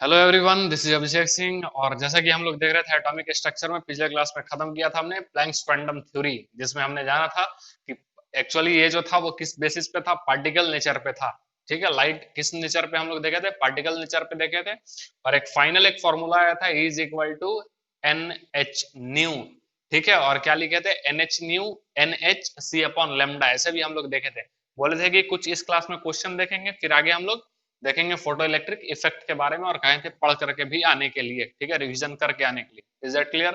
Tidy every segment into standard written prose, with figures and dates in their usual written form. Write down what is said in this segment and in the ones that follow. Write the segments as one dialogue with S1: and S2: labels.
S1: Hello everyone, this is Abhishek Singh. और जैसा कि हम लोग देख रहे थे एटॉमिक स्ट्रक्चर में, पिछले क्लास में खत्म किया था हमने प्लैंक्स क्वांटम थ्योरी, जिसमें हमने जाना था कि एक्चुअली ये जो था वो किस बेसिस पे था, पार्टिकल नेचर पे था। ठीक है, लाइट किस नेचर पे हम लोग देखे थे, पार्टिकल नेचर पे देखे थे। और एक फाइनल एक फॉर्मूला आया था, E is equal to n h nu. ठीक है, और क्या लिखे थे, n h nu n H C upon lambda, ऐसे भी हम लोग देखे थे। बोले थे कि कुछ इस क्लास में क्वेश्चन देखेंगे, फिर आगे हम लोग देखेंगे फोटो इलेक्ट्रिक इफेक्ट के बारे में, और कहे थे पढ़ करके भी आने के लिए। ठीक है, रिवीजन करके आने के लिए। Is that clear?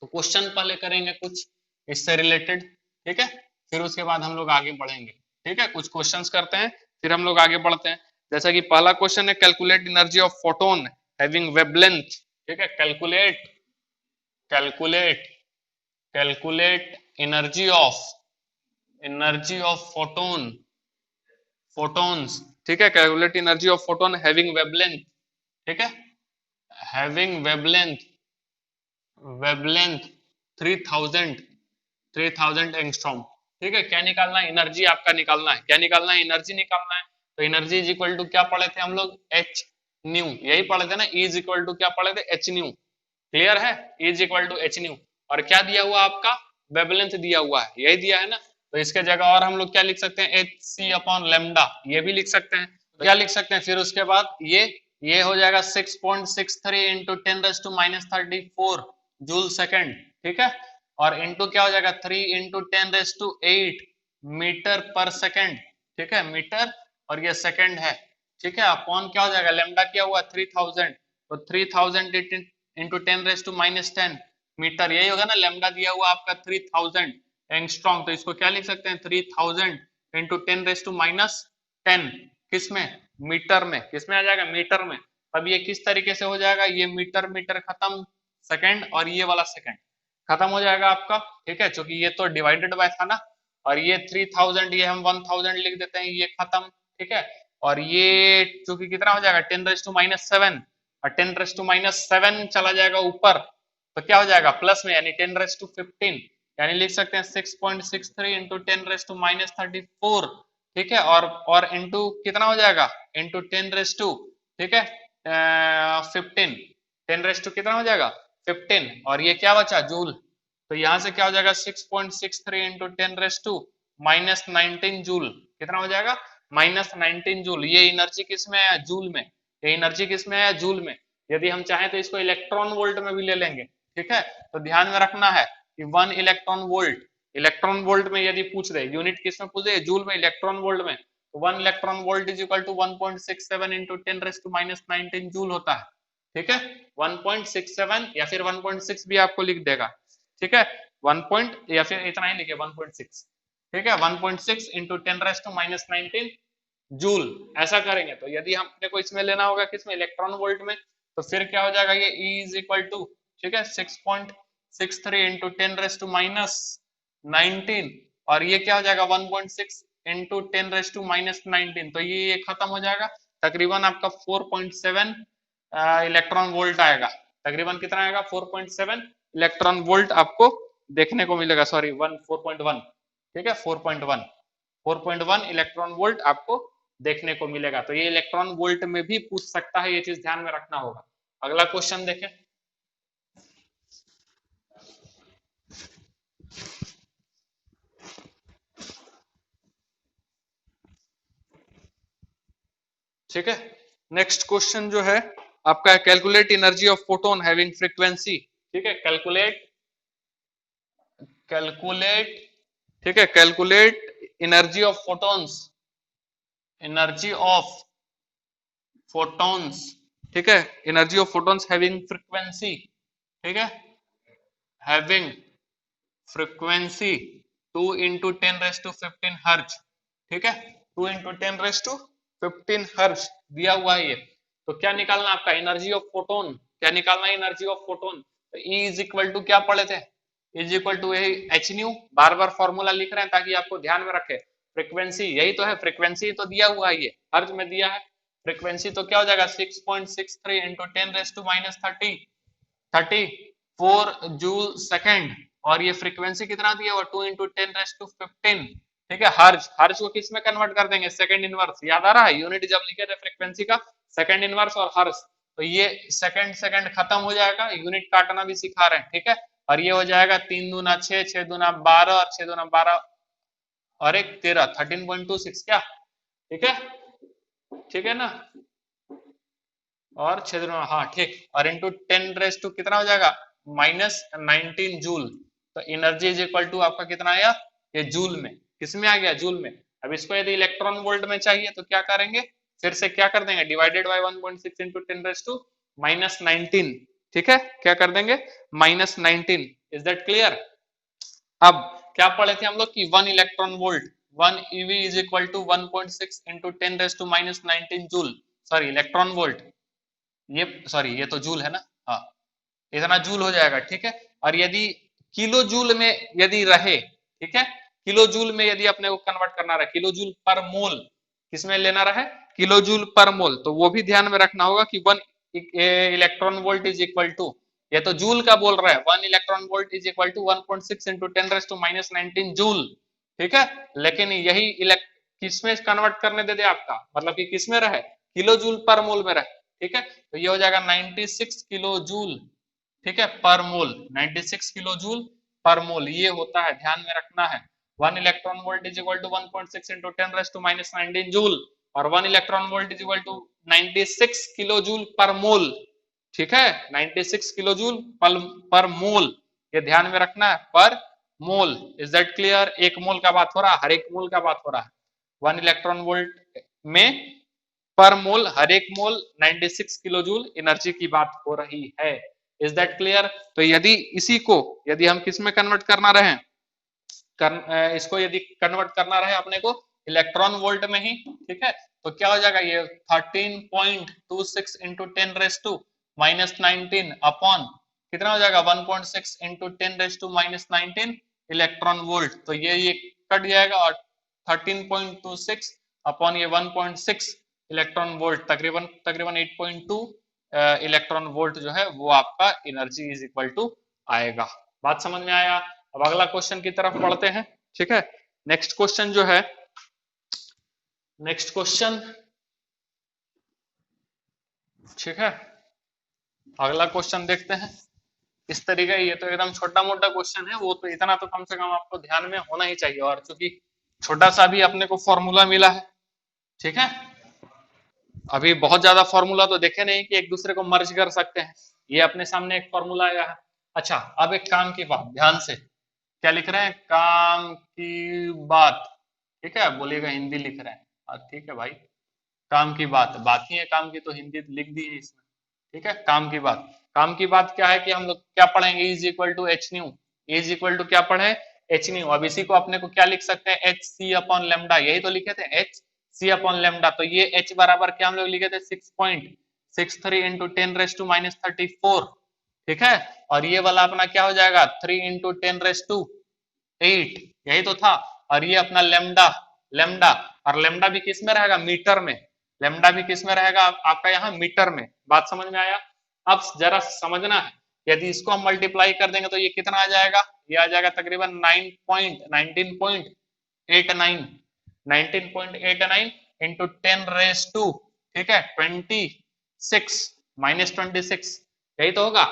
S1: तो क्वेश्चन पहले करेंगे कुछ इससे रिलेटेड। ठीक है, फिर उसके बाद हम लोग आगे बढ़ेंगे। ठीक है, कुछ क्वेश्चंस करते हैं, फिर हम लोग आगे बढ़ते हैं। जैसा कि पहला क्वेश्चन है, calculate energy of photon having wavelength. ठीक है, calculate calculate calculate energy of photons. ठीक है, calculate energy of photon having wavelength. ठीक है, हैविंग वेवलेंथ 3000 एंगस्ट्रॉम। ठीक है, क्या निकालना है, एनर्जी आपका निकालना है। क्या निकालना है, एनर्जी निकालना है। तो एनर्जी इज इक्वल टू क्या पढ़े थे हम लोग, एच न्यू, यही पढ़े थे ना। E इज इक्वल टू क्या पढ़े थे, एच न्यू। क्लियर है, E is equal to h nu. और क्या दिया हुआ आपका, वेवलेंथ दिया हुआ है, यही दिया है ना। तो इसके जगह और हम लोग क्या लिख सकते हैं, एच सी अपॉन लेमडा, ये भी लिख सकते हैं। तो क्या लिख सकते हैं फिर उसके बाद, ये हो जाएगा 6.63 इंटू 10⁻⁻34 जूल सेकेंड। ठीक है, और इंटू क्या हो जाएगा, 3 इंटू 10⁸ मीटर पर सेकेंड। ठीक है, मीटर, और ये सेकेंड है। ठीक है, अपॉन क्या हो जाएगा, लेमडा क्या हुआ 3000, तो 3000 इंटू 10⁻10 मीटर, यही होगा ना। लेमडा दिया हुआ आपका 3000 एंगस्ट्रॉम, तो इसको क्या लिख सकते हैं, 3000 इंटू 10⁻10 किसमें, मीटर में। किसमें आ जाएगा, मीटर में। अब ये किस तरीके से हो जाएगा, ये मीटर मीटर खत्म, सेकंड और ये वाला सेकंड खत्म हो जाएगा आपका। ठीक है, क्योंकि ये तो डिवाइडेड बाय था ना, और ये 3000, ये हम 1000 लिख देते हैं, ये खत्म। ठीक है, और ये चूंकि कितना हो जाएगा, 10⁻7, और 10⁻7 चला जाएगा ऊपर, तो क्या हो जाएगा प्लस में, यानी 10⁻15, यानी लिख सकते हैं 6.63 इंटू 10⁻34। ठीक है, और इंटू कितना हो जाएगा, इंटू 10 ठीक है 15, 10 कितना हो जाएगा 15, और ये क्या बचा, जूल। तो यहां से क्या हो जाएगा, 6.63 इंटू 10⁻⁻19 जूल। कितना हो जाएगा, -19 जूल। ये एनर्जी किस में है, जूल में। ये एनर्जी किस में है, जूल में। यदि हम चाहें तो इसको इलेक्ट्रॉन वोल्ट में भी ले लेंगे। ठीक है, तो ध्यान में रखना है कि 1 इलेक्ट्रॉन वोल्ट में यदि पूछ रहे, यूनिट किस में पूछ रहे, जूल में, इलेक्ट्रॉन वोल्ट में, तो 1 electron volt is equal to 1.67 into 10⁻⁻19 joule होता है। ठीक है, 1.67 या फिर 1.6 भी आपको लिख देगा। ठीक है, 1 पॉइंट या फिर इतना ही लिखे 1.6। ठीक है, 1.6 इंटू 10⁻⁻19 जूल, ऐसा करेंगे। तो यदि हमने को इसमें लेना होगा, किसमें, इलेक्ट्रॉन वोल्ट में, तो फिर क्या हो जाएगा, ये E इज इक्वल टू, ठीक है 6.63 इंटू 10⁻⁻19, और ये क्या हो जाएगा 1.6 इंटू 10⁻⁻19, तो ये खत्म हो जाएगा। तकरीबन आपका 4.7 इलेक्ट्रॉन वोल्ट आएगा। तकरीबन कितना आएगा, 4.7 इलेक्ट्रॉन वोल्ट आपको देखने को मिलेगा। सॉरी, 4.1। ठीक है, 4.1 इलेक्ट्रॉन वोल्ट आपको देखने को मिलेगा। तो ये इलेक्ट्रॉन वोल्ट में भी पूछ सकता है, ये चीज ध्यान में रखना होगा। अगला क्वेश्चन देखें। ठीक है, नेक्स्ट क्वेश्चन जो है आपका, calculate energy of photon having frequency. ठीक है, कैलकुलेट ठीक है, calculate energy of photons, energy of photons. ठीक है, energy of photons having frequency. ठीक है, हैविंग फ्रीक्वेंसी 2 इंटू 10⁻15 हर्ज। ठीक है, 2 इंटू 10⁻15 हर्ज दिया हुआ है ये। तो क्या निकालना आपका, एनर्जी ऑफ फोटोन। क्या निकालना है, एनर्जी ऑफ फोटोन। तो E इज इक्वल टू क्या पढ़े थे, is equal to h nu. बार बार फॉर्मूला लिख रहे हैं ताकि आपको ध्यान में रखे। फ्रीक्वेंसी यही तो है, फ्रीक्वेंसी तो दिया हुआ है, ये हर्ज में दिया है। फ्रीक्वेंसी तो क्या हो जाएगा, 6.63 इंटू 10⁻⁻34 जूल सेकेंड, और ये फ्रीक्वेंसी कितना दिया हुआ, 2 इंटू 10⁻15। ठीक है, हर्ज, हर्ज को किस में कन्वर्ट कर देंगे, सेकंड इनवर्स। याद आ रहा है, यूनिट जब लिखे थे फ्रीक्वेंसी का, सेकंड इनवर्स और हर्ज। तो ये सेकंड सेकंड खत्म हो जाएगा, यूनिट काटना भी सिखा रहे हैं, ठीक है। और ये हो जाएगा 3 दूना 6, 6 दूना 12 और 6 दूना 12 और एक 13, 13.26 क्या, ठीक है, ठीक है ना। और 6 दूना, हाँ ठीक, और इंटू 10 कितना हो जाएगा, -19 जूल। तो एनर्जी इज इक्वल टू आपका कितना आया, ये जूल में, किसमें आ गया, जूल में। अब इसको यदि इलेक्ट्रॉन वोल्ट में चाहिए तो क्या करेंगे, फिर से क्या कर देंगे, डिवाइडेड बाय 1.6 इंटू 10 - 19, ठीक है, क्या कर देंगे, -19। Is that clear. अब क्या पढ़े थे हम लोग कि 1 electron volt 1 ev is equal to 1.6 into 10 - 19 joule, sorry electron volt, ये सॉरी ये तो जूल है ना, हाँ इतना जूल हो जाएगा, ठीक है। और यदि किलो जूल में यदि रहे, ठीक है, किलो जूल में यदि अपने को कन्वर्ट करना रहे, किलो जूल पर मोल किसमें लेना रहे, किलो जूल पर मोल, तो वो भी ध्यान में रखना होगा कि 1 electron volt is equal to, ये तो जूल का बोल रहा है, 1 electron volt is equal to 1.6 into 10 - 19 joule, ठीक है। लेकिन यही किसमें कन्वर्ट करने दे दे आपका, मतलब कि किसमें रहे, किलो जूल पर मोल में रहे, ठीक है। तो ये हो जाएगा 96 किलो जूल, ठीक है, पर मोल, 96 किलो जूल पर मोल ये होता है, ध्यान में रखना है। 1 electron volt is equal to 1.6 into 10 - 19 joule, और 1 electron volt is equal to 96 kilo joule per mole, ठीक है, 96 किलो जूल पर मोल, ये ध्यान में रखना है, पर मोल। इज दैट क्लियर, एक मोल का बात हो रहा है, हर एक मोल का बात हो रहा है, 1 इलेक्ट्रॉन वोल्ट में पर मोल, हर एक मोल 96 किलो जूल एनर्जी की बात हो रही है। Is that clear. तो यदि इसी को यदि हम किस में कन्वर्ट करना रहे, इसको यदि कन्वर्ट करना रहे अपने को इलेक्ट्रॉन वोल्ट में ही, ठीक है, तो क्या हो जाएगा, ये 13.26 इंटू 10 - 19 अपॉन कितना हो जाएगा, 1.6 इंटू 10 - 19 इलेक्ट्रॉन वोल्ट। तो ये कट जाएगा, और 13.26 अपॉन ये 1.6 इलेक्ट्रॉन वोल्ट, तकरीबन तकरीबन 8.2 इलेक्ट्रॉन वोल्ट जो है वो आपका एनर्जी इज इक्वल टू आएगा। बात समझ में आया। अब अगला क्वेश्चन की तरफ बढ़ते हैं, ठीक है। नेक्स्ट क्वेश्चन जो है, नेक्स्ट क्वेश्चन, ठीक है, अगला क्वेश्चन देखते हैं। इस तरीके, ये तो एकदम छोटा मोटा क्वेश्चन है, वो तो इतना तो कम से कम आपको ध्यान में होना ही चाहिए, और चूंकि छोटा सा भी अपने को फॉर्मूला मिला है, ठीक है, अभी बहुत ज्यादा फॉर्मूला तो देखे नहीं कि एक दूसरे को मर्ज कर सकते हैं, ये अपने सामने एक फॉर्मूला आया है। अच्छा, अब एक काम की बात, ध्यान से क्या लिख रहे हैं, काम की बात, ठीक है, बोलिएगा हिंदी लिख रहे हैं, ठीक है भाई, काम की बात ही है, काम की तो हिंदी लिख दी है इसमें, ठीक है। काम की बात, काम की बात क्या है कि हम लोग क्या पढ़ेंगे, is equal to h nu, is equal to क्या पढ़े, एच न्यू। अब इसी को अपने को क्या लिख सकते हैं, एच सी अपॉन लेमडा, यही तो लिखे थे, एच सी अपॉन लेमडा। तो ये एच बराबर क्या हम लोग लिखे थे, 6.63 इंटू 10 - 34, ठीक है। और ये वाला अपना क्या हो जाएगा, 3 इंटू 10 - 8, यही तो था। और ये अपना लेमडा, लेमडा, और लेमडा भी किस में रहेगा, मीटर में, लेमडा भी किस में रहेगा आपका यहाँ मीटर में। बात समझ में आया। अब जरा समझना है, यदि इसको हम मल्टीप्लाई कर देंगे तो ये कितना आ जाएगा, ये आ जाएगा तकरीबन 19.89, 19.89 इंटू 10 ठीक है 26 -26, यही तो होगा,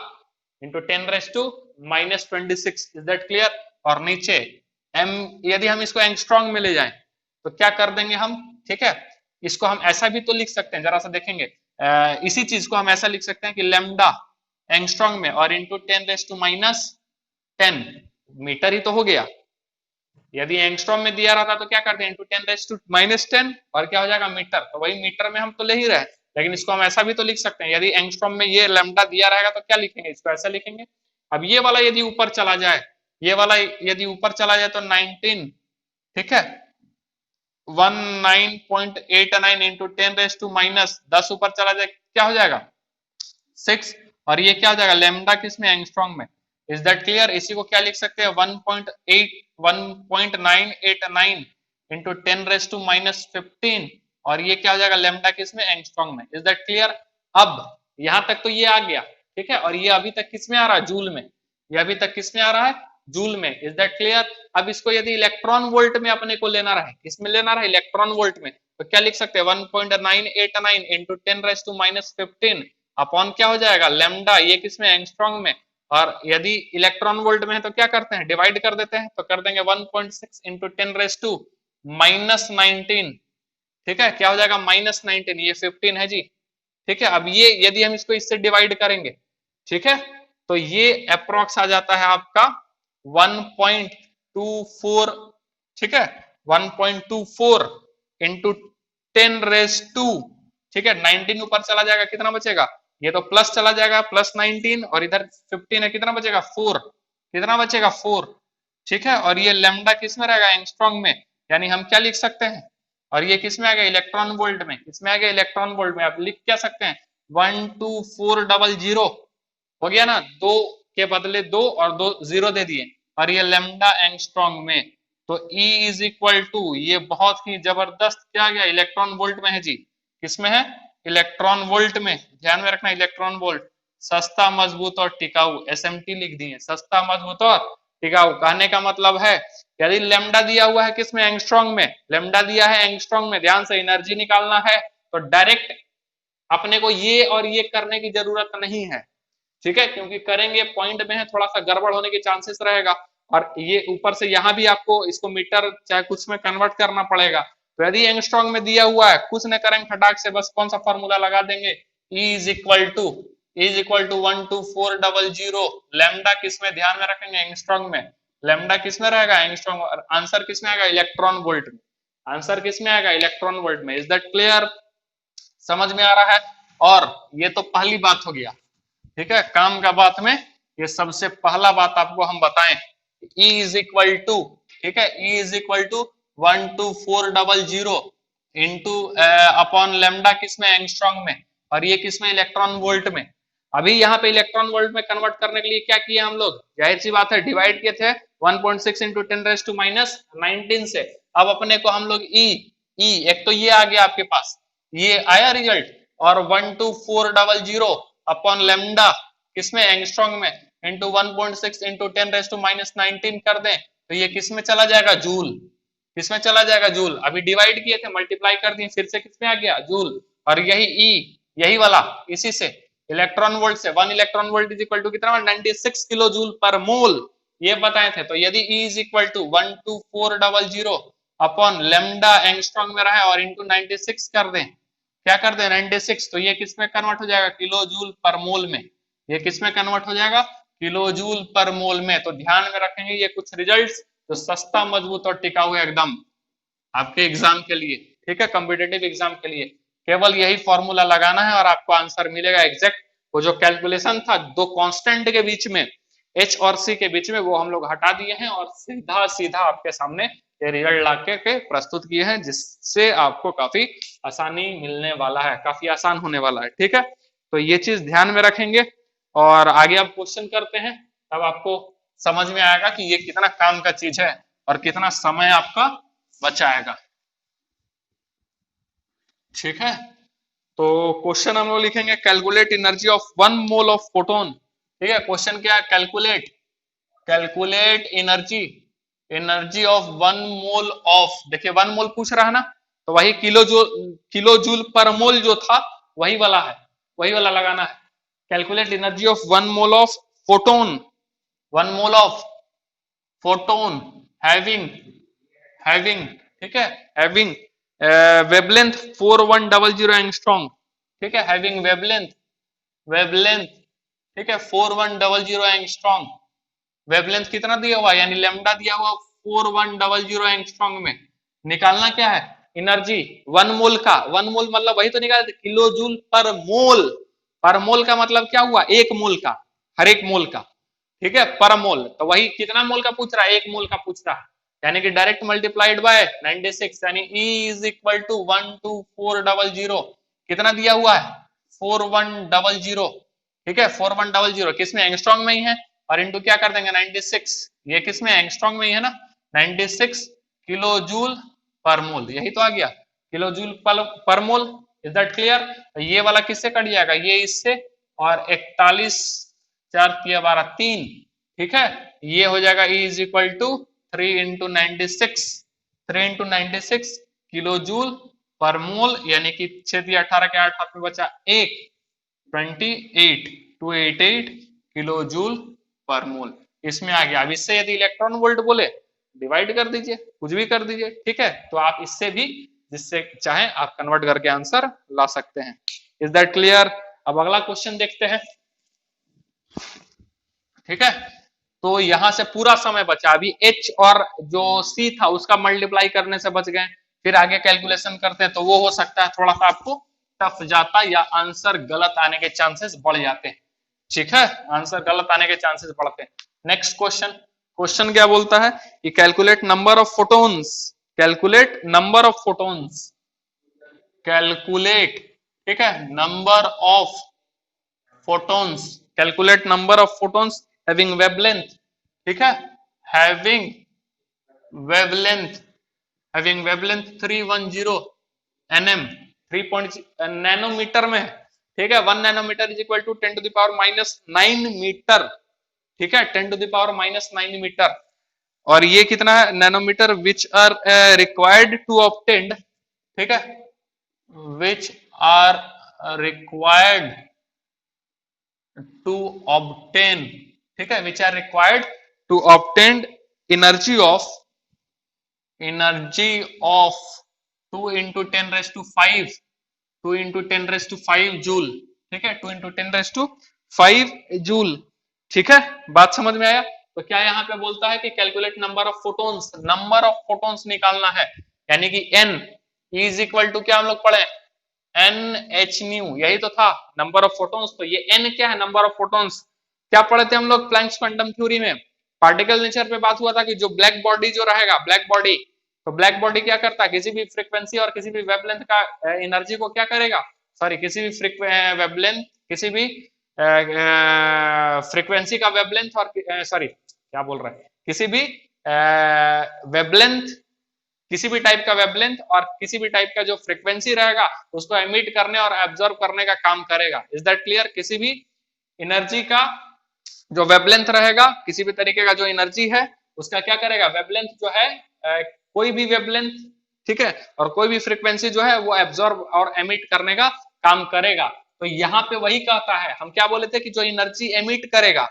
S1: इंटू 10 - -26। Is that clear. और नीचे m, यदि हम इसको एंगस्ट्रॉन्ग में ले जाएं तो क्या कर देंगे हम, ठीक है, इसको हम ऐसा भी तो लिख सकते हैं, जरा सा देखेंगे, इसी चीज को हम ऐसा लिख सकते हैं कि लेमडा एंगस्ट्रॉन्ग में और इंटू 10 - 10 मीटर ही तो हो गया। यदि एंगस्ट्रॉम में दिया रहता तो क्या करते हैं, इंटू 10 - 10 और क्या हो जाएगा मीटर, तो वही मीटर में हम तो ले ही रहे, लेकिन इसको हम ऐसा भी तो लिख सकते हैं, यदि एंगस्ट्रॉम में ये लैम्डा दिया रहेगा तो क्या लिखेंगे, इसको ऐसा लिखेंगे। अब ये वाला यदि ऊपर चला जाए, ये वाला यदि ऊपर चला जाए तो 19, ठीक है, 19.89 इंटू 10 - 10 ऊपर चला जाए क्या हो जाएगा 6, और ये क्या हो जाएगा लेमडा किसमें, एंगस्ट्रॉम में। Is that clear. इसी को क्या लिख सकते हैं 1.989 इंटू 10 - 15, और ये क्या हो जाएगा लेमडा किसमें, एंगस्ट्रॉम में। Is that clear. अब यहां तक तो ये आ गया, ठीक है, और ये अभी तक किसमें आ रहा है, जूल में, ये अभी तक किसमें आ रहा है, जूल में। Is that clear. अब इसको यदि इलेक्ट्रॉन वोल्ट में अपने को लेना रहे, किसमें लेना रहे, इलेक्ट्रॉन वोल्ट में, तो क्या लिख सकते हैं 1.989 इंटू 10 - 15 अपॉन क्या हो जाएगा लेमडा, ये किसमें एंगस्ट्रॉम में, और यदि इलेक्ट्रॉन वोल्ट में है तो क्या करते हैं डिवाइड कर देते हैं, तो कर देंगे 1.6 इंटू 10⁻⁻19। ठीक है, क्या हो जाएगा -19, ये 15 है जी। ठीक है, अब ये यदि हम इसको इससे डिवाइड करेंगे, ठीक है, तो ये अप्रोक्स आ जाता है आपका 1.24, ठीक है, 1.24 इंटू 10⁻², ठीक है, 19 ऊपर चला जाएगा, कितना बचेगा, ये तो प्लस चला जाएगा +19, और इधर 15 है, कितना बचेगा 4, कितना बचेगा 4। ठीक है, और ये लैम्डा किस में रहेगा एंगस्ट्रॉम में, यानी हम क्या लिख सकते हैं, और ये किस में आ गया इलेक्ट्रॉन वोल्ट में, किसमें आ गया इलेक्ट्रॉन वोल्ट में, आप लिख क्या सकते हैं 12400, हो गया ना, 2 के बदले 2 और 2 0 दे दिए, और ये लैम्डा एंगस्ट्रॉम में, तो E इज इक्वल टू, ये बहुत ही जबरदस्त क्या आ गया इलेक्ट्रॉन वोल्ट में है जी, किसमें है इलेक्ट्रॉन वोल्ट में, ध्यान में रखना इलेक्ट्रॉन वोल्ट, सस्ता मजबूत और टिकाऊ, SMT लिख दिए, सस्ता मजबूत और टिकाऊ, कहने का मतलब है यदि लेमडा दिया हुआ है किसमें एंगस्ट्रॉम में, लेमडा दिया है एंगस्ट्रॉम में, ध्यान से एनर्जी निकालना है तो डायरेक्ट अपने को ये और ये करने की जरूरत नहीं है, ठीक है, क्योंकि करेंगे पॉइंट में है थोड़ा सा गड़बड़ होने के चांसेस रहेगा, और ये ऊपर से यहाँ भी आपको इसको मीटर चाहे कुछ में कन्वर्ट करना पड़ेगा, तो यदि एंगस्ट्रॉम में दिया हुआ है कुछ न करेंगे खटाक से, बस कौन सा फॉर्मूला लगा देंगे, E is equal to 12400, lambda किसमें ध्यान में रखेंगे एंगस्ट्रॉम में, लैम्डा किसमें रहेगा एंगस्ट्रॉम, और आंसर किसमें आएगा इलेक्ट्रॉन वोल्ट में, आंसर किसमें आएगा इलेक्ट्रॉन वोल्ट में। इज दैट क्लियर, समझ में आ रहा है, और ये तो पहली बात हो गया, ठीक है, काम का बात में ये सबसे पहला बात आपको हम बताएं, E इज इक्वल टू, ठीक है, E is equal to 12400 into upon lambda किसमें एंगस्ट्रॉम में, और ये किसमें इलेक्ट्रॉन वोल्ट में। अभी यहाँ पे इलेक्ट्रॉन वोल्ट में कन्वर्ट करने के लिए क्या किया हम लोग, जाहिर सी बात है डिवाइड किए थे 1.6 इंटू 10⁻⁻19 से, अब अपने को हम लोग E एक तो ये आ गया आपके पास, ये आया रिजल्ट, और 12400 अपॉन लेमडा किसमें एंगस्ट्रॉम में इंटू 1.6 इंटू 10⁻⁻19 कर दें तो ये किसमें चला जाएगा जूल, किसमें चला जाएगा जूल, अभी डिवाइड किए थे मल्टीप्लाई कर दिए फिर से किसमें आ गया जूल, और यही E यही वाला इसी से इलेक्ट्रॉन वोल्ट से 1 electron volt is equal to कितना 96 किलो जूल पर मोल, ये बताए थे, तो यदि E is equal to 12400 upon lambda angstrom में रहा है और इंटू 96 कर दें, क्या कर दें 96, तो ये किसमें कन्वर्ट हो जाएगा किलो जूल पर मोल में, ये किसमें कन्वर्ट हो जाएगा किलो जूल पर मोल में। तो ध्यान में रखेंगे ये कुछ रिजल्ट्स जो सस्ता मजबूत और टिकाऊ है एकदम आपके एग्जाम के लिए, ठीक है, कॉम्पिटेटिव एग्जाम के लिए, केवल यही फॉर्मूला लगाना है और आपको आंसर मिलेगा एग्जैक्ट। वो जो कैलकुलेशन था दो कांस्टेंट के बीच में H और C के बीच में वो हम लोग हटा दिए हैं और सीधा सीधा आपके सामने ये रिजल्ट लाके के प्रस्तुत किए हैं, जिससे आपको काफी आसानी मिलने वाला है, काफी आसान होने वाला है, ठीक है, तो ये चीज ध्यान में रखेंगे और आगे आप क्वेश्चन करते हैं तब आपको समझ में आएगा कि ये कितना काम का चीज है और कितना समय आपका बचाएगा, ठीक है। तो क्वेश्चन हम लोग लिखेंगे calculate energy of 1 mole of photon, ठीक है, क्वेश्चन क्या है calculate energy of 1 mole of, देखिए 1 मोल पूछ रहा है ना, तो वही किलो जूल पर मोल जो था वही वाला है, वही वाला लगाना है, calculate energy of 1 mole of photon, 1 mole of photon having, ठीक है, हैविंग वेवलेंथ 4100 एंगस्ट्रॉम, ठीक है, हैविंग वेवलेंथ, ठीक है 4100 एंगस्ट्रॉम, वेवलेंथ कितना दिया हुआ यानी लेमडा दिया हुआ 4100 एंगस्ट्रॉम में, निकालना क्या है एनर्जी 1 मोल का, 1 मोल मतलब वही तो निकालते किलो जूल पर मोल का मतलब क्या हुआ 1 मोल का, हर एक मोल का, ठीक है, पर मोल, तो वही कितना मोल का पूछ रहा है 1 मोल का पूछ रहा है, यानी कि डायरेक्ट मल्टीप्लाइड बाय 96, यानी E इज इक्वल टू 12400 कितना दिया हुआ है 4100, ठीक है 4100 किसमें एंगस्ट्रॉम में ही है, और इनटू क्या कर देंगे 96, ये किसमें एंगस्ट्रॉम में ही है ना 96 किलो जूल पर मोल, यही तो आ गया kilo joule per mole. Is that clear, ये वाला किससे कट जाएगा ये इससे, और 41 4 12 3, ठीक है, ये हो जाएगा E is equal to 3 into 96 kilo joule per mole, यानी कि 6 18 के 8 हाथ में बचा 1, 28 किलो जूल पर मोल इसमें आ गया। अब इससे यदि इलेक्ट्रॉन वोल्ट बोले डिवाइड कर दीजिए, कुछ भी कर दीजिए, ठीक है। तो आप इससे भी जिससे चाहे आप कन्वर्ट करके आंसर ला सकते हैं। Is that clear? अब अगला क्वेश्चन देखते हैं, ठीक है। तो यहां से पूरा समय बचा, अभी H और जो C था उसका मल्टीप्लाई करने से बच गए, फिर आगे कैलकुलेशन करते हैं तो वो हो सकता है थोड़ा सा आपको टफ जाता या आंसर गलत आने के चांसेस बढ़ जाते हैं, ठीक है। आंसर गलत आने के चांसेस बढ़ते हैं। नेक्स्ट क्वेश्चन, क्वेश्चन क्या बोलता है कि calculate number of photons, calculate number of photons, calculate, ठीक है, number of photons, calculate number of photons having wavelength, ठीक है, having wavelength, having wavelength 310 nm, 3 nanometre में, ठीक है। 1 nanometre is equal to 10 to the power -9 metre, ठीक है, 10 to the power -9 metre. और ये कितना है nanometre, which are required to obtain, ठीक है, which are required to obtain, ठीक है, which are required to obtain energy of 2 into 10 raised to 5, 2 into 10 raised to 5 joule, ठीक है, 2 into 10 raised to 5 जूल, ठीक है। बात समझ में आया? तो क्या यहाँ पे बोलता है कि calculate number of photons, number of photons निकालना है, यानी कि n इज इक्वल टू क्या हम लोग पढ़े, NH न्यू, यही तो था नंबर ऑफ फोटॉन्स। तो ये n क्या है, नंबर ऑफ फोटॉन्स, क्या पढ़े थे हम लोग प्लैंक्स क्वांटम थ्योरी में, पार्टिकल नेचर पे बात हुआ था कि जो ब्लैक बॉडी जो रहेगा, ब्लैक बॉडी, तो ब्लैक बॉडी क्या करता है, किसी भी फ्रीक्वेंसी और किसी भी वेवलेंथ का एनर्जी को क्या करेगा, सॉरी किसी भी वेवलेंथ, किसी भी फ्रीक्वेंसी का वेवलेंथ और सॉरी क्या बोल रहे हैं, किसी भी वेवलेंथ, किसी भी टाइप का वेवलेंथ और किसी भी टाइप का जो फ्रीक्वेंसी रहेगा उसको एमिट करने और एब्जॉर्ब करने का काम करेगा। Is that clear? किसी भी एनर्जी का जो वेवलेंथ रहेगा, किसी भी तरीके का जो एनर्जी है उसका क्या करेगा, वेवलेंथ जो है कोई भी वेवलेंथ, ठीक है, और कोई भी फ्रीक्वेंसी जो है वो एब्जॉर्ब और एमिट करने का काम करेगा। तो यहाँ पे वही कहता है, हम क्या बोले थे कि जो एनर्जी एमिट करेगा,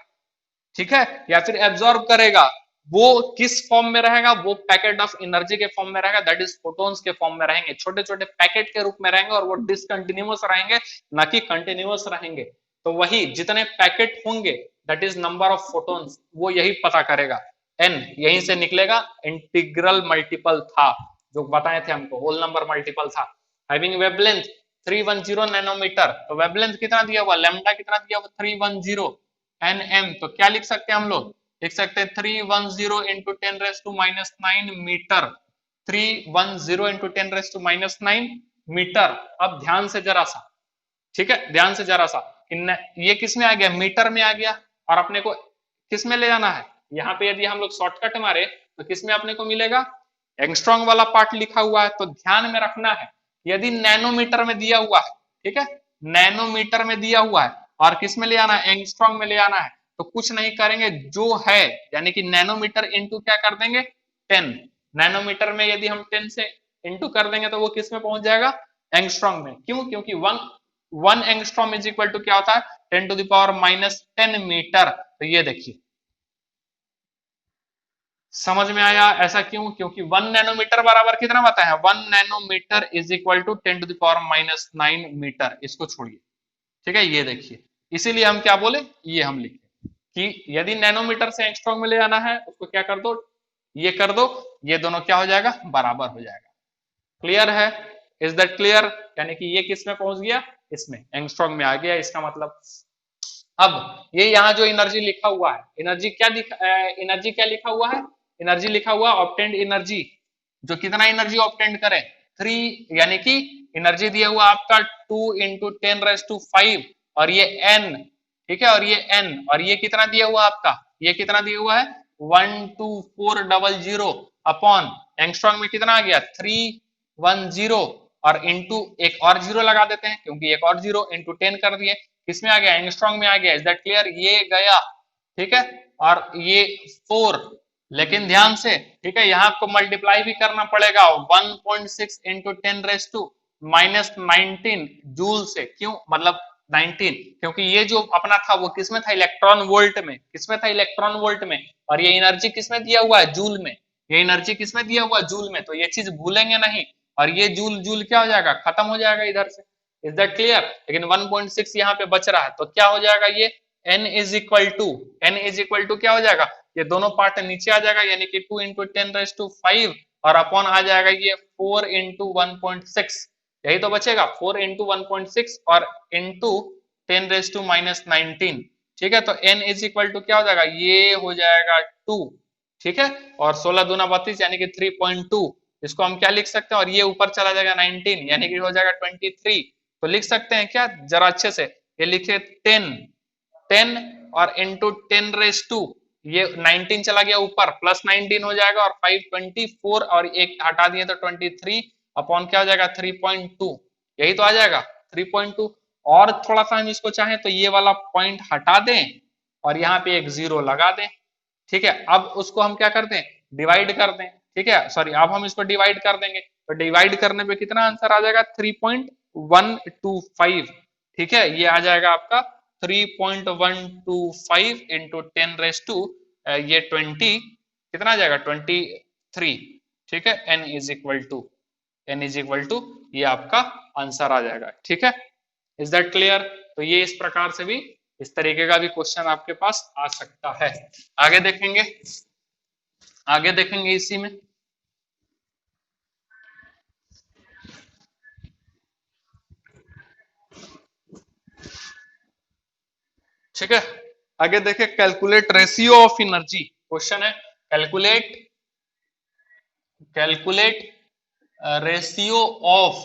S1: ठीक है, या फिर एब्जॉर्ब करेगा, वो किस फॉर्म में रहेगा, वो पैकेट ऑफ एनर्जी के फॉर्म में रहेगा, दैट इज फोटॉन्स के फॉर्म में रहेंगे, छोटे छोटे पैकेट के रूप में रहेंगे और वो डिसकंटिन्यूअस रहेंगे, ना कि कंटिन्यूअस रहेंगे। तो वही जितने पैकेट होंगे that is number of photons, वो यही पता करेगा, n यहीं से निकलेगा, इंटीग्रल मल्टीपल था जो बताए थे हमको, होल नंबर मल्टीपल था। हैविंग वेवलेंथ 310 नैनोमीटर, तो वेवलेंथ कितना दिया हुआ, लैम्डा कितना दिया हुआ 310 nm, तो क्या लिख सकते हैं हम लोग, लिख सकते हैं 310 into 10 raised to -9 metre, 310 into 10 raised to -9 metre. अब ध्यान से जरा सा, ठीक है, ध्यान से जरा सा, ये किस में आ गया, मीटर में आ गया, और अपने को किस में ले जाना है, यहाँ पे यदि हम लोग शॉर्टकट मारे तो किस में अपने को मिलेगा, एंगस्ट्रॉम वाला पार्ट लिखा हुआ है। तो ध्यान में रखना है, यदि नैनोमीटर में दिया हुआ है, ठीक है, नैनोमीटर में दिया हुआ है और किस में ले आना है, एंगस्ट्रॉम में ले आना है, तो कुछ नहीं करेंगे, जो है यानी कि नैनोमीटर इंटू क्या कर देंगे 10, नैनोमीटर में यदि हम 10 से इंटू कर देंगे तो वो किस में पहुंच जाएगा, एंगस्ट्रॉम में। क्यों? क्योंकि one angstrom is equal to क्या होता है, 10 टू द पावर -10 मीटर। तो ये देखिए, समझ में आया ऐसा क्यों, क्योंकि 1 नैनोमीटर बराबर कितना बताया है, 1 nanometre is equal to 10 to the power -9 metre. इसको छोड़िए, ठीक है, ये देखिए, इसीलिए हम क्या बोले, ये हम लिखे कि यदि नैनोमीटर से एंगस्ट्रॉम में ले आना है उसको क्या कर दो, ये कर दो, ये दोनों क्या हो जाएगा, बराबर हो जाएगा। क्लियर है? Is that clear? यानी कि ये किस में पहुंच गया, इसमें एंगस्ट्रॉम में आ गया, इसका मतलब। अब ये यहाँ जो एनर्जी लिखा हुआ है, एनर्जी क्या लिखा हुआ है, एनर्जी लिखा हुआ ऑब्टेन्ड एनर्जी, जो कितना एनर्जी ऑब्टेन्ड करे 3, यानी कि एनर्जी दिया हुआ आपका 2 into 10 raised to 5 और ये n, ठीक है, और ये n, और ये कितना दिया हुआ आपका, ये कितना दिया हुआ है 12400 अपॉन एंगस्ट्रॉम में कितना आ गया 310 और इंटू एक और जीरो लगा देते हैं क्योंकि एक और जीरो इंटू 10 कर दिए, किसमें आ गया, एंगस्ट्रॉम में आ गया। Is that clear? ये गया, ठीक है, और ये 4, लेकिन ध्यान से, ठीक है, यहाँ आपको मल्टीप्लाई भी करना पड़ेगा 1.6 into 10 raised to -19 जूल से। क्यों? मतलब 19, क्योंकि ये जो अपना था वो किसमें था, इलेक्ट्रॉन वोल्ट में, किसमें था, इलेक्ट्रॉन वोल्ट में, और ये एनर्जी किसमें दिया हुआ है, जूल में, ये एनर्जी किसमें दिया हुआ है, जूल में, तो ये चीज भूलेंगे नहीं, और ये जूल जूल क्या हो जाएगा, खत्म हो जाएगा इधर से, इज दैट क्लियर, लेकिन 1.6 यहाँ पे बच रहा है, तो क्या हो जाएगा ये n is equal to, n is equal to क्या हो जाएगा, ये दोनों पार्ट नीचे आ जाएगा, यानी कि 2 इंटू 10⁵ और अपॉन आ जाएगा ये 4 इंटू 1.6, यही तो बचेगा 4 इंटू 1.6 और इंटू 10⁻⁻19, ठीक है, तो n इज इक्वल टू क्या हो जाएगा, ये हो जाएगा 2, ठीक है, और 16 दूना 32 यानी कि 3.2, इसको हम क्या लिख सकते हैं, और ये ऊपर चला जाएगा 19 यानी कि हो जाएगा 23, तो लिख सकते हैं क्या जरा अच्छे से, ये लिखे 10 और इंटू 10⁻², ये 19 चला गया ऊपर, प्लस 19 हो जाएगा, और 5 24 और एक हटा दिए तो 23 अपॉन क्या हो जाएगा 3.2, यही तो आ जाएगा 3.2, और थोड़ा सा हम इसको चाहें तो ये वाला पॉइंट हटा दें और यहाँ पे एक जीरो लगा दें, ठीक है, अब उसको हम क्या कर दें, डिवाइड कर दें, ठीक है, सॉरी अब हम इसको डिवाइड कर देंगे, तो डिवाइड करने पे कितना आंसर आ जाएगा 3.125, ठीक है, ये आ जाएगा आपका 3.125 इंटू 10⁻², ये 20 कितना आ जाएगा 23, ठीक है, n इज इक्वल टू ये आपका आंसर आ जाएगा, ठीक है, इज दैट क्लियर, तो ये इस प्रकार से भी इस तरीके का भी क्वेश्चन आपके पास आ सकता है। आगे देखेंगे, आगे देखेंगे इसी में, ठीक है, आगे देखे calculate ratio of energy, question है calculate, calculate ratio of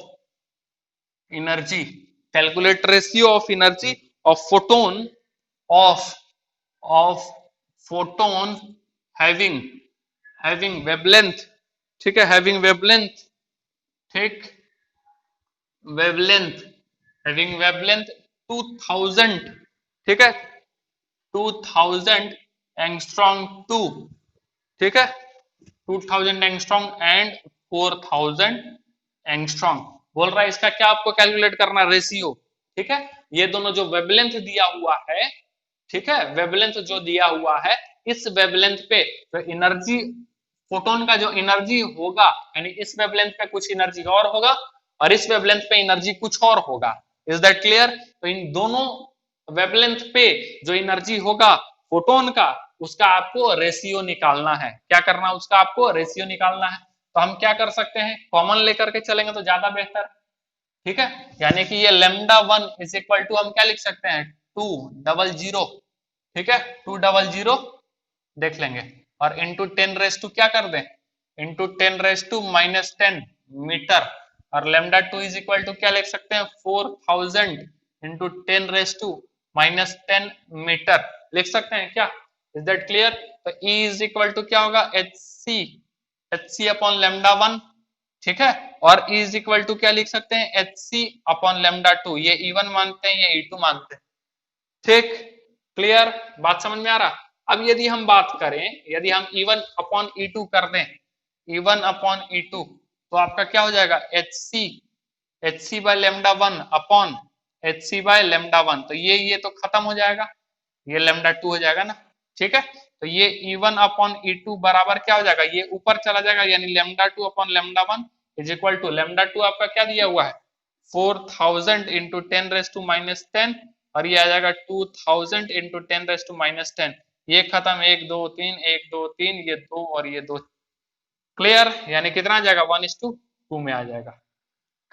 S1: energy, calculate ratio of energy of photon, of of photon having, having wavelength, ठीक है, हैविंग वेवलेंथ, ठीक, वेवलेंथ, हैविंग वेवलेंथ 2000, ठीक है, 2000 एंगस्ट्रॉम टू, ठीक है, 2000 एंगस्ट्रॉम एंड 4000 एंगस्ट्रॉम, बोल रहा है इसका क्या आपको कैलकुलेट करना, रेशियो, ठीक है, ये दोनों जो वेवलेंथ दिया हुआ है, ठीक है, वेवलेंथ जो दिया हुआ है, इस वेवलेंथ पे तो एनर्जी, फोटोन का जो एनर्जी होगा, यानी इस वेवलेंथ पे कुछ एनर्जी और होगा और इस वेवलेंथ पे एनर्जी कुछ और होगा, इज दैट क्लियर, तो इन दोनों वेवलेंथ पे जो एनर्जी होगा फोटोन का, उसका आपको रेशियो निकालना है, क्या करना, उसका आपको रेशियो निकालना है, तो हम क्या कर सकते हैं, कॉमन लेकर के चलेंगे तो ज्यादा बेहतर, ठीक है, यानी कि ये λ1 इज इक्वल टू हम क्या लिख सकते हैं 200, ठीक है, 200 देख लेंगे, और इंटू 10⁻² क्या कर दें, इंटू 10⁻⁻10 मीटर, और λ2 इज इक्वल टू क्या लिख सकते हैं 4000 इंटू 10⁻⁻10 मीटर लिख सकते हैं क्या, इज दैट क्लियर, तो E इज इक्वल टू क्या होगा एच सी अपॉन λ1, ठीक है, और E इज इक्वल टू क्या लिख सकते हैं एच सी अपॉन λ2, ये E1 मानते हैं, ये E2 मानते हैं, ठीक, क्लियर, बात समझ में आ रहा, अब यदि हम बात करें, यदि हम E1 अपॉन E2 कर दें, E1 अपॉन E2, तो आपका क्या हो जाएगा H C by λ1 upon H C by λ1, तो ये तो खत्म हो जाएगा, ये λ2 हो जाएगा ना, ठीक है, तो ये E1 अपॉन E2 बराबर क्या हो जाएगा, ये ऊपर चला जाएगा, यानी λ2 अपॉन λ1 इज इक्वल टू, λ2 आपका क्या दिया हुआ है 4000 इंटू 10⁻⁻10, और ये आ जाएगा 2000 इंटू 10⁻⁻10, ये खत्म, 1 2 3 1 2 3, ये 2 और ये 2, क्लियर, यानी कितना आ जाएगा 1:2 में आ जाएगा,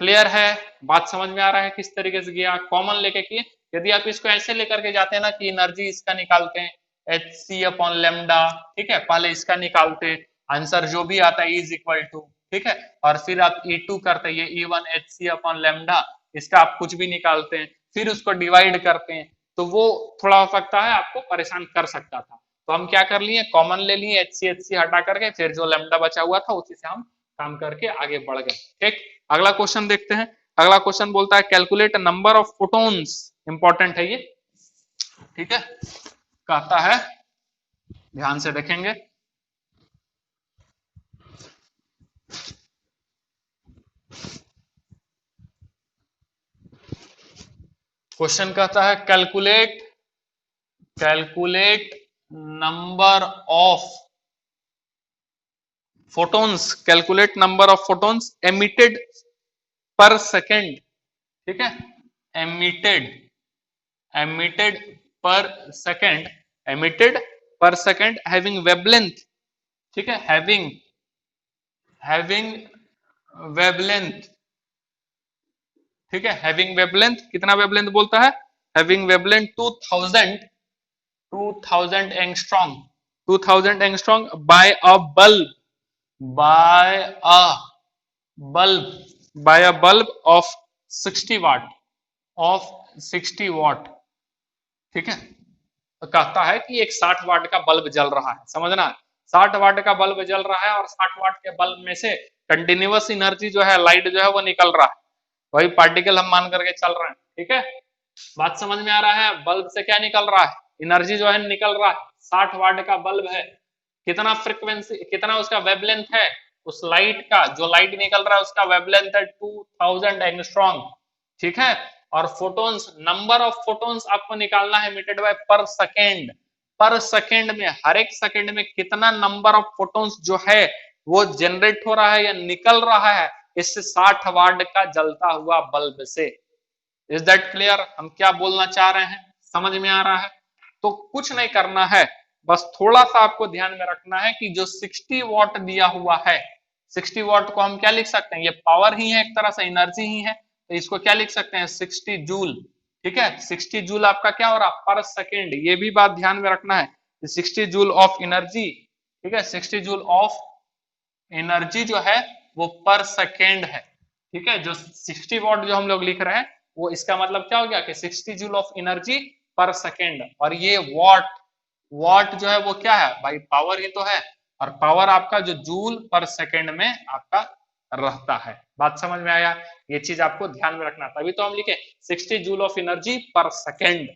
S1: क्लियर है, बात समझ में आ रहा है किस तरीके से किया, कॉमन लेके किए, यदि आप इसको ऐसे लेकर के जाते हैं ना कि एनर्जी इसका निकालते हैं एच सी अपॉन लेमडा, ठीक है, पहले इसका निकालते हैं, आंसर जो भी आता है इज इक्वल टू, ठीक है, और फिर आप E2 करते हैं, ये E1 H C upon lambda, इसका आप कुछ भी निकालते हैं, फिर उसको डिवाइड करते हैं, तो वो थोड़ा हो सकता है आपको परेशान कर सकता था, तो हम क्या कर लिए, कॉमन ले लिए, एच सी हटा करके, फिर जो लेमडा बचा हुआ था उसी से हम काम करके आगे बढ़ गए, ठीक, अगला क्वेश्चन देखते हैं, अगला क्वेश्चन बोलता है calculate number of photons, important है ये, ठीक है, कहता है, ध्यान से देखेंगे, क्वेश्चन कहता है calculate number of photons, calculate number of photons emitted पर सेकेंड। ठीक है, एमिटेड एमिटेड पर सेकेंड, एमिटेड पर सेकेंड हैविंग वेवलेंथ। ठीक है, हैविंग वेवलेंथ। ठीक है, हैविंग वेवलेंथ, कितना वेवलेंथ बोलता है, having wavelength 2000 angstrom, 2000 angstrom by a bulb, by a by a bulb of 60 watt, of 60 watt. ठीक है, तो कहता है कि एक 60 वाट का बल्ब जल रहा है, समझना, 60 वाट का बल्ब जल रहा है और 60 वाट के बल्ब में से कंटिन्यूअस एनर्जी जो है, लाइट जो है वो निकल रहा है, वही पार्टिकल हम मान करके चल रहे हैं। ठीक है, बात समझ में आ रहा है, बल्ब से क्या निकल रहा है, एनर्जी जो है निकल रहा है, 60 वाट का बल्ब है, कितना फ्रीक्वेंसी, कितना उसका वेवलेंथ है, उस लाइट का, जो लाइट निकल रहा है उसका वेवलेंथ है 2000 एंगस्ट्रॉन्ग। ठीक है, और फोटोन्स, नंबर ऑफ फोटोन्स आपको निकालना है मीटेड बाय पर सेकेंड, पर सेकेंड में, हर एक सेकेंड में कितना नंबर ऑफ फोटोन्स जो है वो जनरेट हो रहा है या निकल रहा है इस 60 वाट का जलता हुआ बल्ब से। इज दैट क्लियर, हम क्या बोलना चाह रहे हैं, समझ में आ रहा है। तो कुछ नहीं करना है, बस थोड़ा सा आपको ध्यान में रखना है कि जो 60 वॉट दिया हुआ है, 60 वॉट को हम क्या लिख सकते हैं, ये पावर ही है, एक तरह से एनर्जी ही है, तो इसको क्या लिख सकते हैं, 60 जूल। ठीक है, 60 जूल आपका क्या हो रहा, पर सेकेंड, ये भी बात ध्यान में रखना है, 60 जूल ऑफ एनर्जी। ठीक है, 60 जूल ऑफ एनर्जी जो है वो पर सेकेंड है। ठीक है, जो 60 वॉट जो हम लोग लिख रहे हैं वो इसका मतलब क्या हो गया कि 60 जूल ऑफ एनर्जी पर सेकेंड, और ये वॉट, वॉट जो है वो क्या है भाई, पावर ही तो है, और पावर आपका जो जूल पर सेकेंड में आपका रहता है। बात समझ में आया, ये चीज आपको ध्यान में रखना, तभी तो हम लिखे 60 जूल ऑफ एनर्जी पर सेकेंड।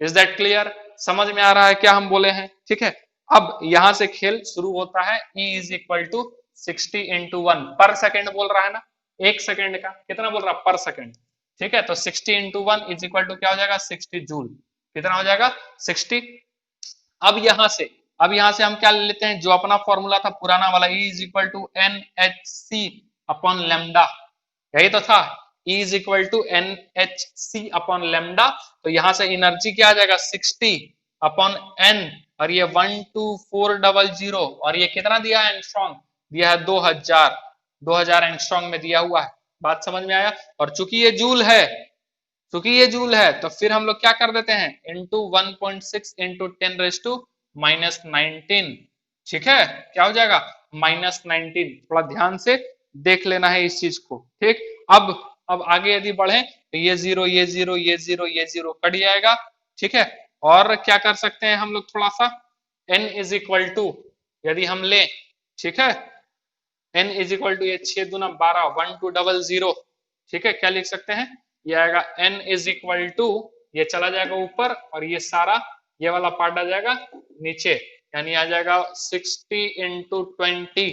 S1: इज दैट क्लियर, समझ में आ रहा है क्या हम बोले हैं। ठीक है, अब यहां से खेल शुरू होता है, E is equal to 60 into 1, per second बोल रहा है ना, एक सेकेंड का कितना बोल रहा है, पर सेकेंड। ठीक है, तो 60 इंटू 1 इज इक्वल टू क्या हो जाएगा, 60 जूल, कितना हो जाएगा 60। अब यहां से हम क्या ले लेते हैं, जो अपना फॉर्मूला था पुराना वाला, E is equal to n H C upon lambda, यही तो था, E is equal to n H C upon lambda. तो यहां से एनर्जी क्या आ जाएगा, 60 अपॉन एन, और ये 12400, और ये कितना दिया है एंगस्ट्रॉन्ग, दिया है 2000 एंगस्ट्रॉन्ग में दिया हुआ है। बात समझ में आया, और चूंकि ये जूल है तो फिर हम लोग क्या कर देते हैं, इंटू 1.6 इंटू 10⁻⁻⁹ ठीक है, क्या हो जाएगा, -19। थोड़ा ध्यान से देख लेना है इस चीज को। ठीक, अब आगे यदि बढ़े तो ये जीरो, ये जीरो, ये जीरो, ये जीरो कट जाएगा। ठीक है, और क्या कर सकते हैं हम लोग, थोड़ा सा n इज इक्वल टू, यदि हम ले, ठीक है, n इज इक्वल टू, ये 6 दूना 12, 1200। ठीक है, क्या लिख सकते हैं, ये आएगा n इज इक्वल टू, ये चला जाएगा ऊपर और ये सारा, ये वाला पार्ट आ जाएगा नीचे, यानी आ जाएगा 60 इंटू 20।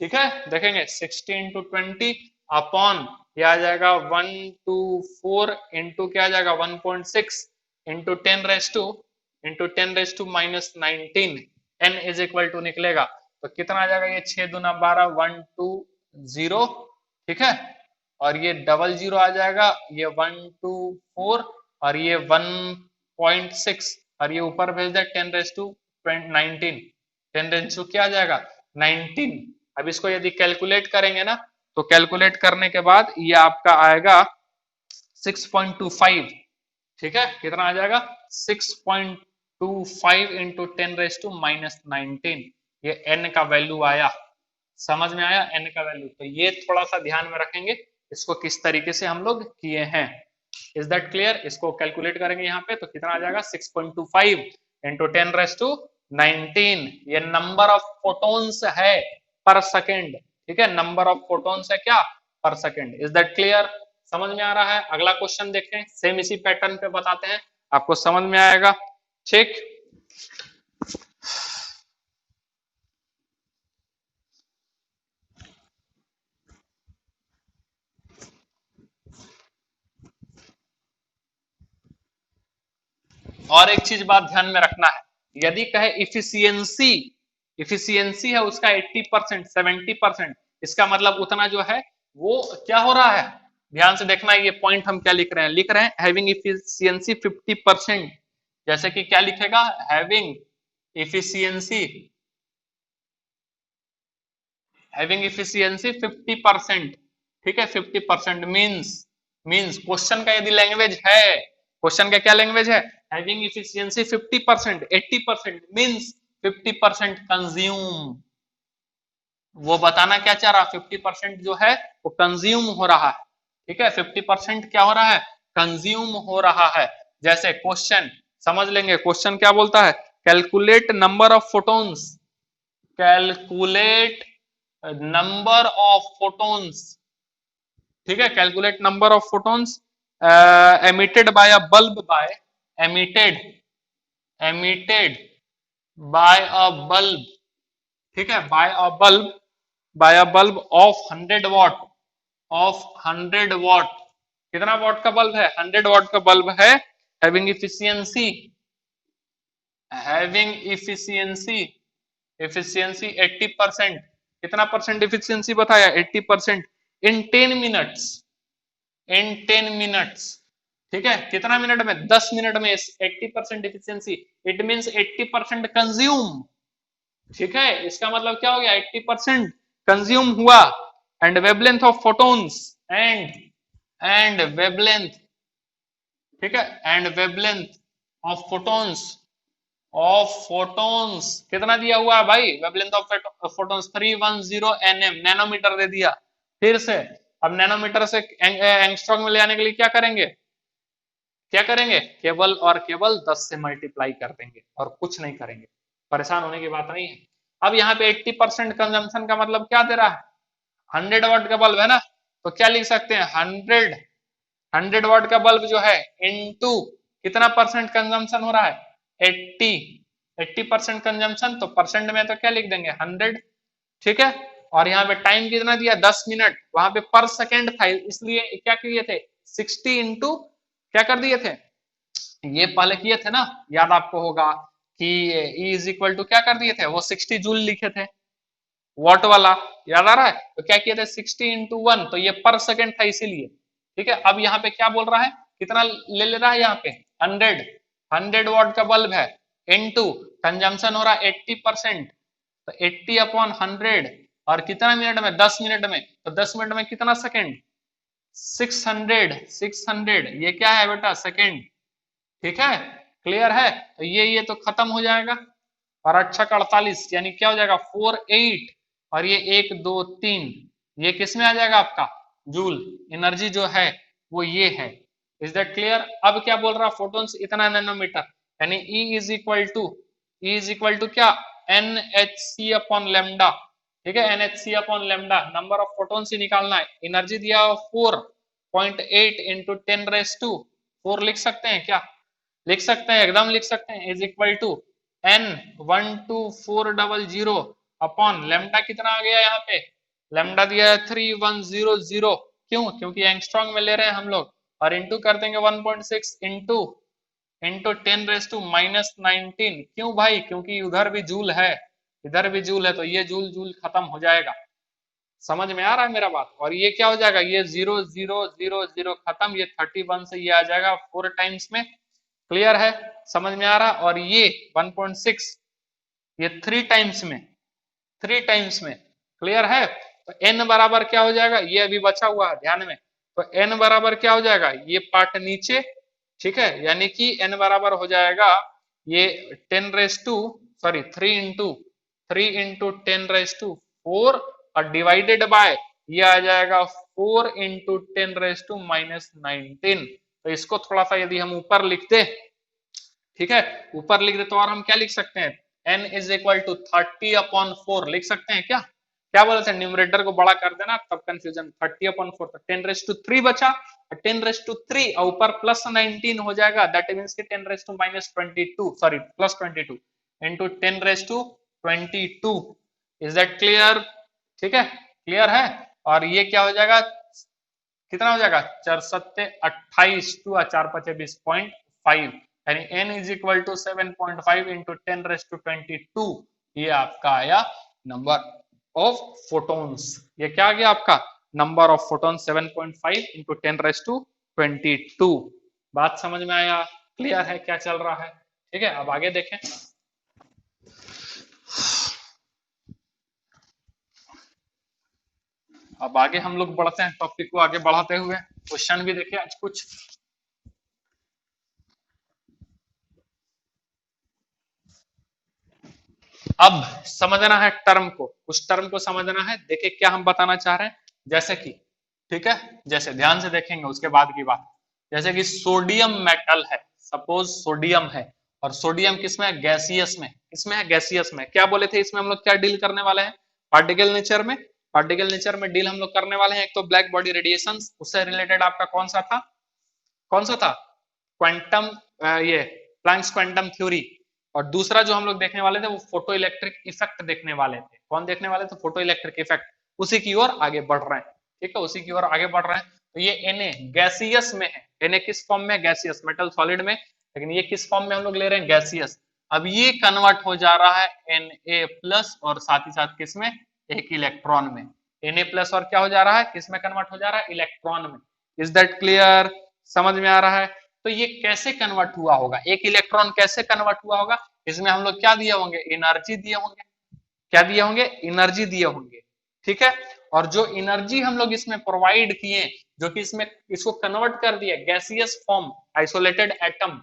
S1: ठीक है, देखेंगे 60 इंटू 20 अपॉन, ये आ जाएगा 124 इंटू क्या आ जाएगा 1.6 into 10⁻⁻⁹ n is equal to निकलेगा, तो कितना आ जाएगा, ये 6 दूना 12, 120। ठीक है, और ये डबल जीरो आ जाएगा, ये 124, और ये 1.6, और ये ऊपर भेज दे 10⁻19, 10 क्या आ जाएगा 19। अब इसको यदि कैलकुलेट करेंगे ना, तो कैलकुलेट करने के बाद ये आपका आएगा 6.25। ठीक है, कितना आ जाएगा 6.25 इंटू 10⁻⁻19, ये n का वैल्यू आया, समझ में आया n का वैल्यू। तो ये थोड़ा सा ध्यान में रखेंगे, इसको किस तरीके से हम लोग किए हैं। इज दैट क्लियर, इसको कैलकुलेट करेंगे यहाँ पे तो कितना आ जाएगा 6.25 इंटू 10⁻19, ये नंबर ऑफ फोटोन्स है पर सेकेंड। ठीक है, नंबर ऑफ फोटोन्स है क्या, पर सेकेंड। इज दैट क्लियर, समझ में आ रहा है। अगला क्वेश्चन देखें, सेम इसी पैटर्न पे बताते हैं, आपको समझ में आएगा। ठीक, और एक चीज बात ध्यान में रखना है, यदि कहे इफिशियंसी, इफिशियंसी है उसका 80%, 70%, इसका मतलब उतना जो है वो क्या हो रहा है, ध्यान से देखना है ये पॉइंट हम क्या लिख रहे हैं, लिख रहे हैं हैविंग इफिशियंसी 50%, जैसे कि क्या लिखेगा, हैविंग इफिशियंसी, हैविंग इफिशियंसी 50%, ठीक है, 50% मीन्स क्वेश्चन का यदि लैंग्वेज है, क्वेश्चन का क्या लैंग्वेज है, हैविंग इफिशियंसी 50%, 80% मीन्स 50% कंज्यूम, वो बताना क्या चाह रहा, 50% जो है वो कंज्यूम हो रहा है, ठीक है, 50% क्या हो रहा है, कंज्यूम हो रहा है। जैसे क्वेश्चन समझ लेंगे, क्वेश्चन क्या बोलता है, calculate number of photons, calculate number of photons, ठीक है, calculate number of photons emitted by a bulb by, emitted, emitted by a bulb, ठीक है, by a bulb, by a bulb of 100 watt, of 100 watt, कितना watt का bulb है, 100 watt का bulb है, having efficiency, having efficiency, efficiency 80%, कितना percent efficiency बताया, 80%, इन 10 minutes, इन 10 minutes, ठीक है, कितना मिनट में, 10 मिनट में 80% इफिशियंसी, इट मींस 80% कंज्यूम, ठीक है, इसका मतलब क्या हो गया, 80% कंज्यूम हुआ, and wavelength of photons, and wavelength, ठीक है, and wavelength of photons, of photons कितना दिया हुआ है भाई, wavelength of photons 310 nm, nanometre दे दिया, फिर से अब नैनोमीटर से एंगस्ट्रॉम में ले आने के लिए क्या करेंगे, क्या करेंगे, केवल और केवल 10 से मल्टीप्लाई कर देंगे और कुछ नहीं करेंगे, परेशान होने की बात नहीं है। अब यहाँ पे 80% कंजम्पशन का मतलब क्या दे रहा है, 100 वॉट का बल्ब है ना, तो क्या लिख सकते हैं, 100 वॉट का बल्ब जो है इनटू कितना परसेंट कंजम्पशन हो रहा है, 80% कंजम्पशन, तो परसेंट में तो क्या लिख देंगे, 100, ठीक है, और यहाँ पे टाइम कितना दिया, 10 मिनट, वहां पे पर सेकेंड था, इसलिए क्या किए थे, 60 इंटू क्या कर दिए थे, ये पहले किए थे ना, याद आपको होगा कि E इज इक्वल टू क्या कर दिए थे, वो 60 जूल लिखे थे, वॉट वाला, याद आ रहा है, तो क्या किए थे 60 इंटू 1, तो ये पर सेकेंड था इसीलिए, ठीक है। अब यहाँ पे क्या बोल रहा है, कितना ले रहा है यहाँ पे, 100 वॉट का बल्ब है, इनटू कंजम्पशन हो रहा है 80%, तो 80 अपॉन 100, और कितना मिनट में, 10 मिनट में, तो 10 मिनट में कितना सेकेंड, 600, ये क्या है बेटा, सेकेंड, ठीक है, क्लियर है, तो ये तो खत्म हो जाएगा, और 8 यानी क्या हो जाएगा, 48, और ये 1 2 3, ये किस में आ जाएगा आपका, जूल, एनर्जी जो है वो ये है, इज दैट क्लियर। अब क्या बोल रहा, फोटोन्स इतना नैनोमीटर, यानी ई इज इक्वल टू क्या, N H C upon lambda, ठीक है, N H C upon lambda, number of photons ही निकालना है, एनर्जी दिया 4.8 इंटू 10⁻², लिख सकते हैं क्या, लिख सकते हैं, एकदम लिख सकते हैं, is equal to n12400 upon lambda, कितना आ गया यहाँ पे, लेमडा दिया है 3100, क्यों, क्योंकि एंगस्ट्रॉम में ले रहे हैं हम लोग, और इंटू कर देंगे 1.6 इंटू इंटू 10⁻⁻19, क्यों भाई, क्योंकि उधर भी जूल है, इधर भी जूल है, तो ये जूल जूल खत्म हो जाएगा, समझ में आ रहा है मेरा बात, और ये क्या हो जाएगा, ये 0 0 0 0 खत्म, ये 31 से ये आ जाएगा 4 टाइम्स में, क्लियर है, समझ में आ रहा, और ये 1.6 ये 3 टाइम्स में, 3 टाइम्स में, क्लियर है, तो n बराबर क्या हो जाएगा, ये अभी बचा हुआ है ध्यान में, तो n बराबर क्या हो जाएगा, ये पार्ट नीचे, ठीक है, यानी कि n बराबर हो जाएगा ये 3 इंटू और डिवाइडेड बाय ये आ जाएगा 4 इंटू 10⁻⁻19, तो इसको थोड़ा सा यदि हम ऊपर लिख दे, ठीक है, ऊपर लिख दे, तो और हम क्या लिख सकते हैं, n इज इक्वल टू 30/4 लिख सकते हैं क्या, क्या बोले थे, न्यूमरेटर को बड़ा कर देना तब कंफ्यूजन, 30/4, तो 10⁻³ बचा, 10⁻³ और ऊपर +19 हो जाएगा, दैट मीन्स कि 10⁻22, sorry +22 into 10⁻22, is that clear, ठीक है, क्लियर है, और ये क्या हो जाएगा, कितना हो जाएगा, 4 सत्ते 28, 2 4 5 20.5, यानी n is equal to 7.5 into 10⁻²2, ये आपका आया नंबर ऑफ फोटॉन्स। ये क्या आ गया आपका नंबर ऑफ फोटॉन 7.5 इंटू 10⁻²2। बात समझ में आया? क्लियर है क्या चल रहा है? ठीक है, अब आगे देखें। अब आगे हम लोग बढ़ते हैं, टॉपिक को आगे बढ़ाते हुए क्वेश्चन भी देखिए आज कुछ। अब समझना है टर्म को, कुछ टर्म को समझना है। देखिए क्या हम बताना चाह रहे हैं, जैसे कि, ठीक है, जैसे ध्यान से देखेंगे उसके बाद की बात। जैसे कि सोडियम मेटल है, सपोज सोडियम है, और सोडियम किसमें है? गैसियस में। किसमें है? गैसियस में। क्या बोले थे इसमें हम लोग क्या डील करने वाले हैं? पार्टिकल नेचर में। पार्टिकल नेचर में डील हम लोग करने वाले हैं। एक तो ब्लैक बॉडी रेडिएशन, उससे रिलेटेड आपका कौन सा था? कौन सा था? क्वांटम, ये प्लैंक्स क्वांटम थ्योरी। और दूसरा जो हम लोग देखने वाले थे वो फोटो इलेक्ट्रिक इफेक्ट देखने वाले थे। कौन देखने वाले थे? Photo electric effect. उसी की ओर आगे बढ़ रहे हैं, ठीक है, उसी की ओर आगे बढ़ रहे हैं। तो ये Na गैसियस में है। Na किस फॉर्म में? गैसियस, मेटल सॉलिड में, लेकिन ये किस फॉर्म में हम लोग ले रहे हैं? गैसियस। अब ये कन्वर्ट हो जा रहा है Na प्लस और साथ ही साथ किसमें? एक इलेक्ट्रॉन में। Na प्लस और क्या हो जा रहा है? किसमें कन्वर्ट हो जा रहा है? इलेक्ट्रॉन में। Is that clear? समझ में आ रहा है? तो ये कैसे कन्वर्ट हुआ होगा? एक इलेक्ट्रॉन कैसे कन्वर्ट हुआ होगा? इसमें हम लोग क्या दिए होंगे? एनर्जी दिए होंगे। क्या दिए होंगे? एनर्जी दिए होंगे, ठीक है। और जो एनर्जी हम लोग इसमें प्रोवाइड किए, जो कि इसमें इसको कन्वर्ट कर दिया गैसियस फॉर्म, आइसोलेटेड एटम,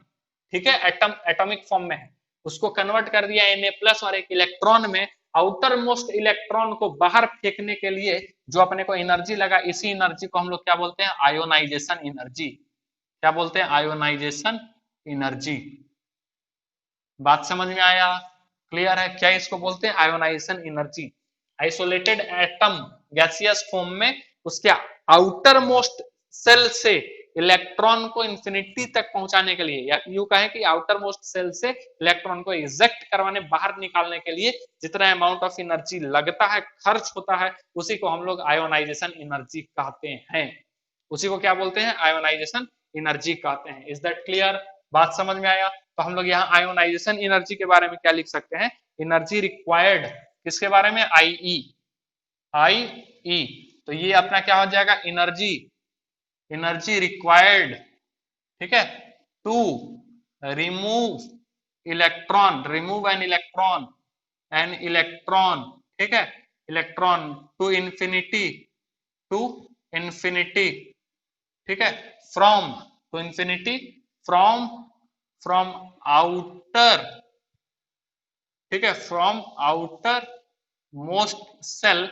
S1: ठीक है, एटम एटॉमिक फॉर्म में है, उसको कन्वर्ट कर दिया Na प्लस और एक इलेक्ट्रॉन में। आउटर मोस्ट इलेक्ट्रॉन को बाहर फेंकने के लिए जो अपने को एनर्जी लगा, इसी एनर्जी को हम लोग क्या बोलते हैं? Ionization energy. क्या बोलते हैं? Ionization energy. बात समझ में आया? क्लियर है? क्या इसको बोलते हैं? Ionization energy. Isolated atom gaseous form में उसके आउटर मोस्ट सेल से इलेक्ट्रॉन को इंफिनिटी तक पहुंचाने के लिए, या यूं कहें कि आउटर मोस्ट सेल से इलेक्ट्रॉन को इजेक्ट करवाने, बाहर निकालने के लिए जितना अमाउंट ऑफ एनर्जी लगता है, खर्च होता है, उसी को हम लोग आयोनाइजेशन एनर्जी कहते हैं। उसी को क्या बोलते हैं? आयोनाइजेशन एनर्जी कहते हैं। Is that clear? बात समझ में आया? तो हम लोग यहाँ आयोनाइजेशन एनर्जी के बारे में क्या लिख सकते हैं? एनर्जी रिक्वायर्ड, किसके बारे में? आई ई। तो ये अपना क्या हो जाएगा? एनर्जी, एनर्जी रिक्वायर्ड, ठीक है, to remove electron, remove an electron, ठीक है, electron to infinity, to infinity, ठीक है, from, to infinity, from from outer, ठीक है, फ्रॉम आउटर मोस्ट सेल,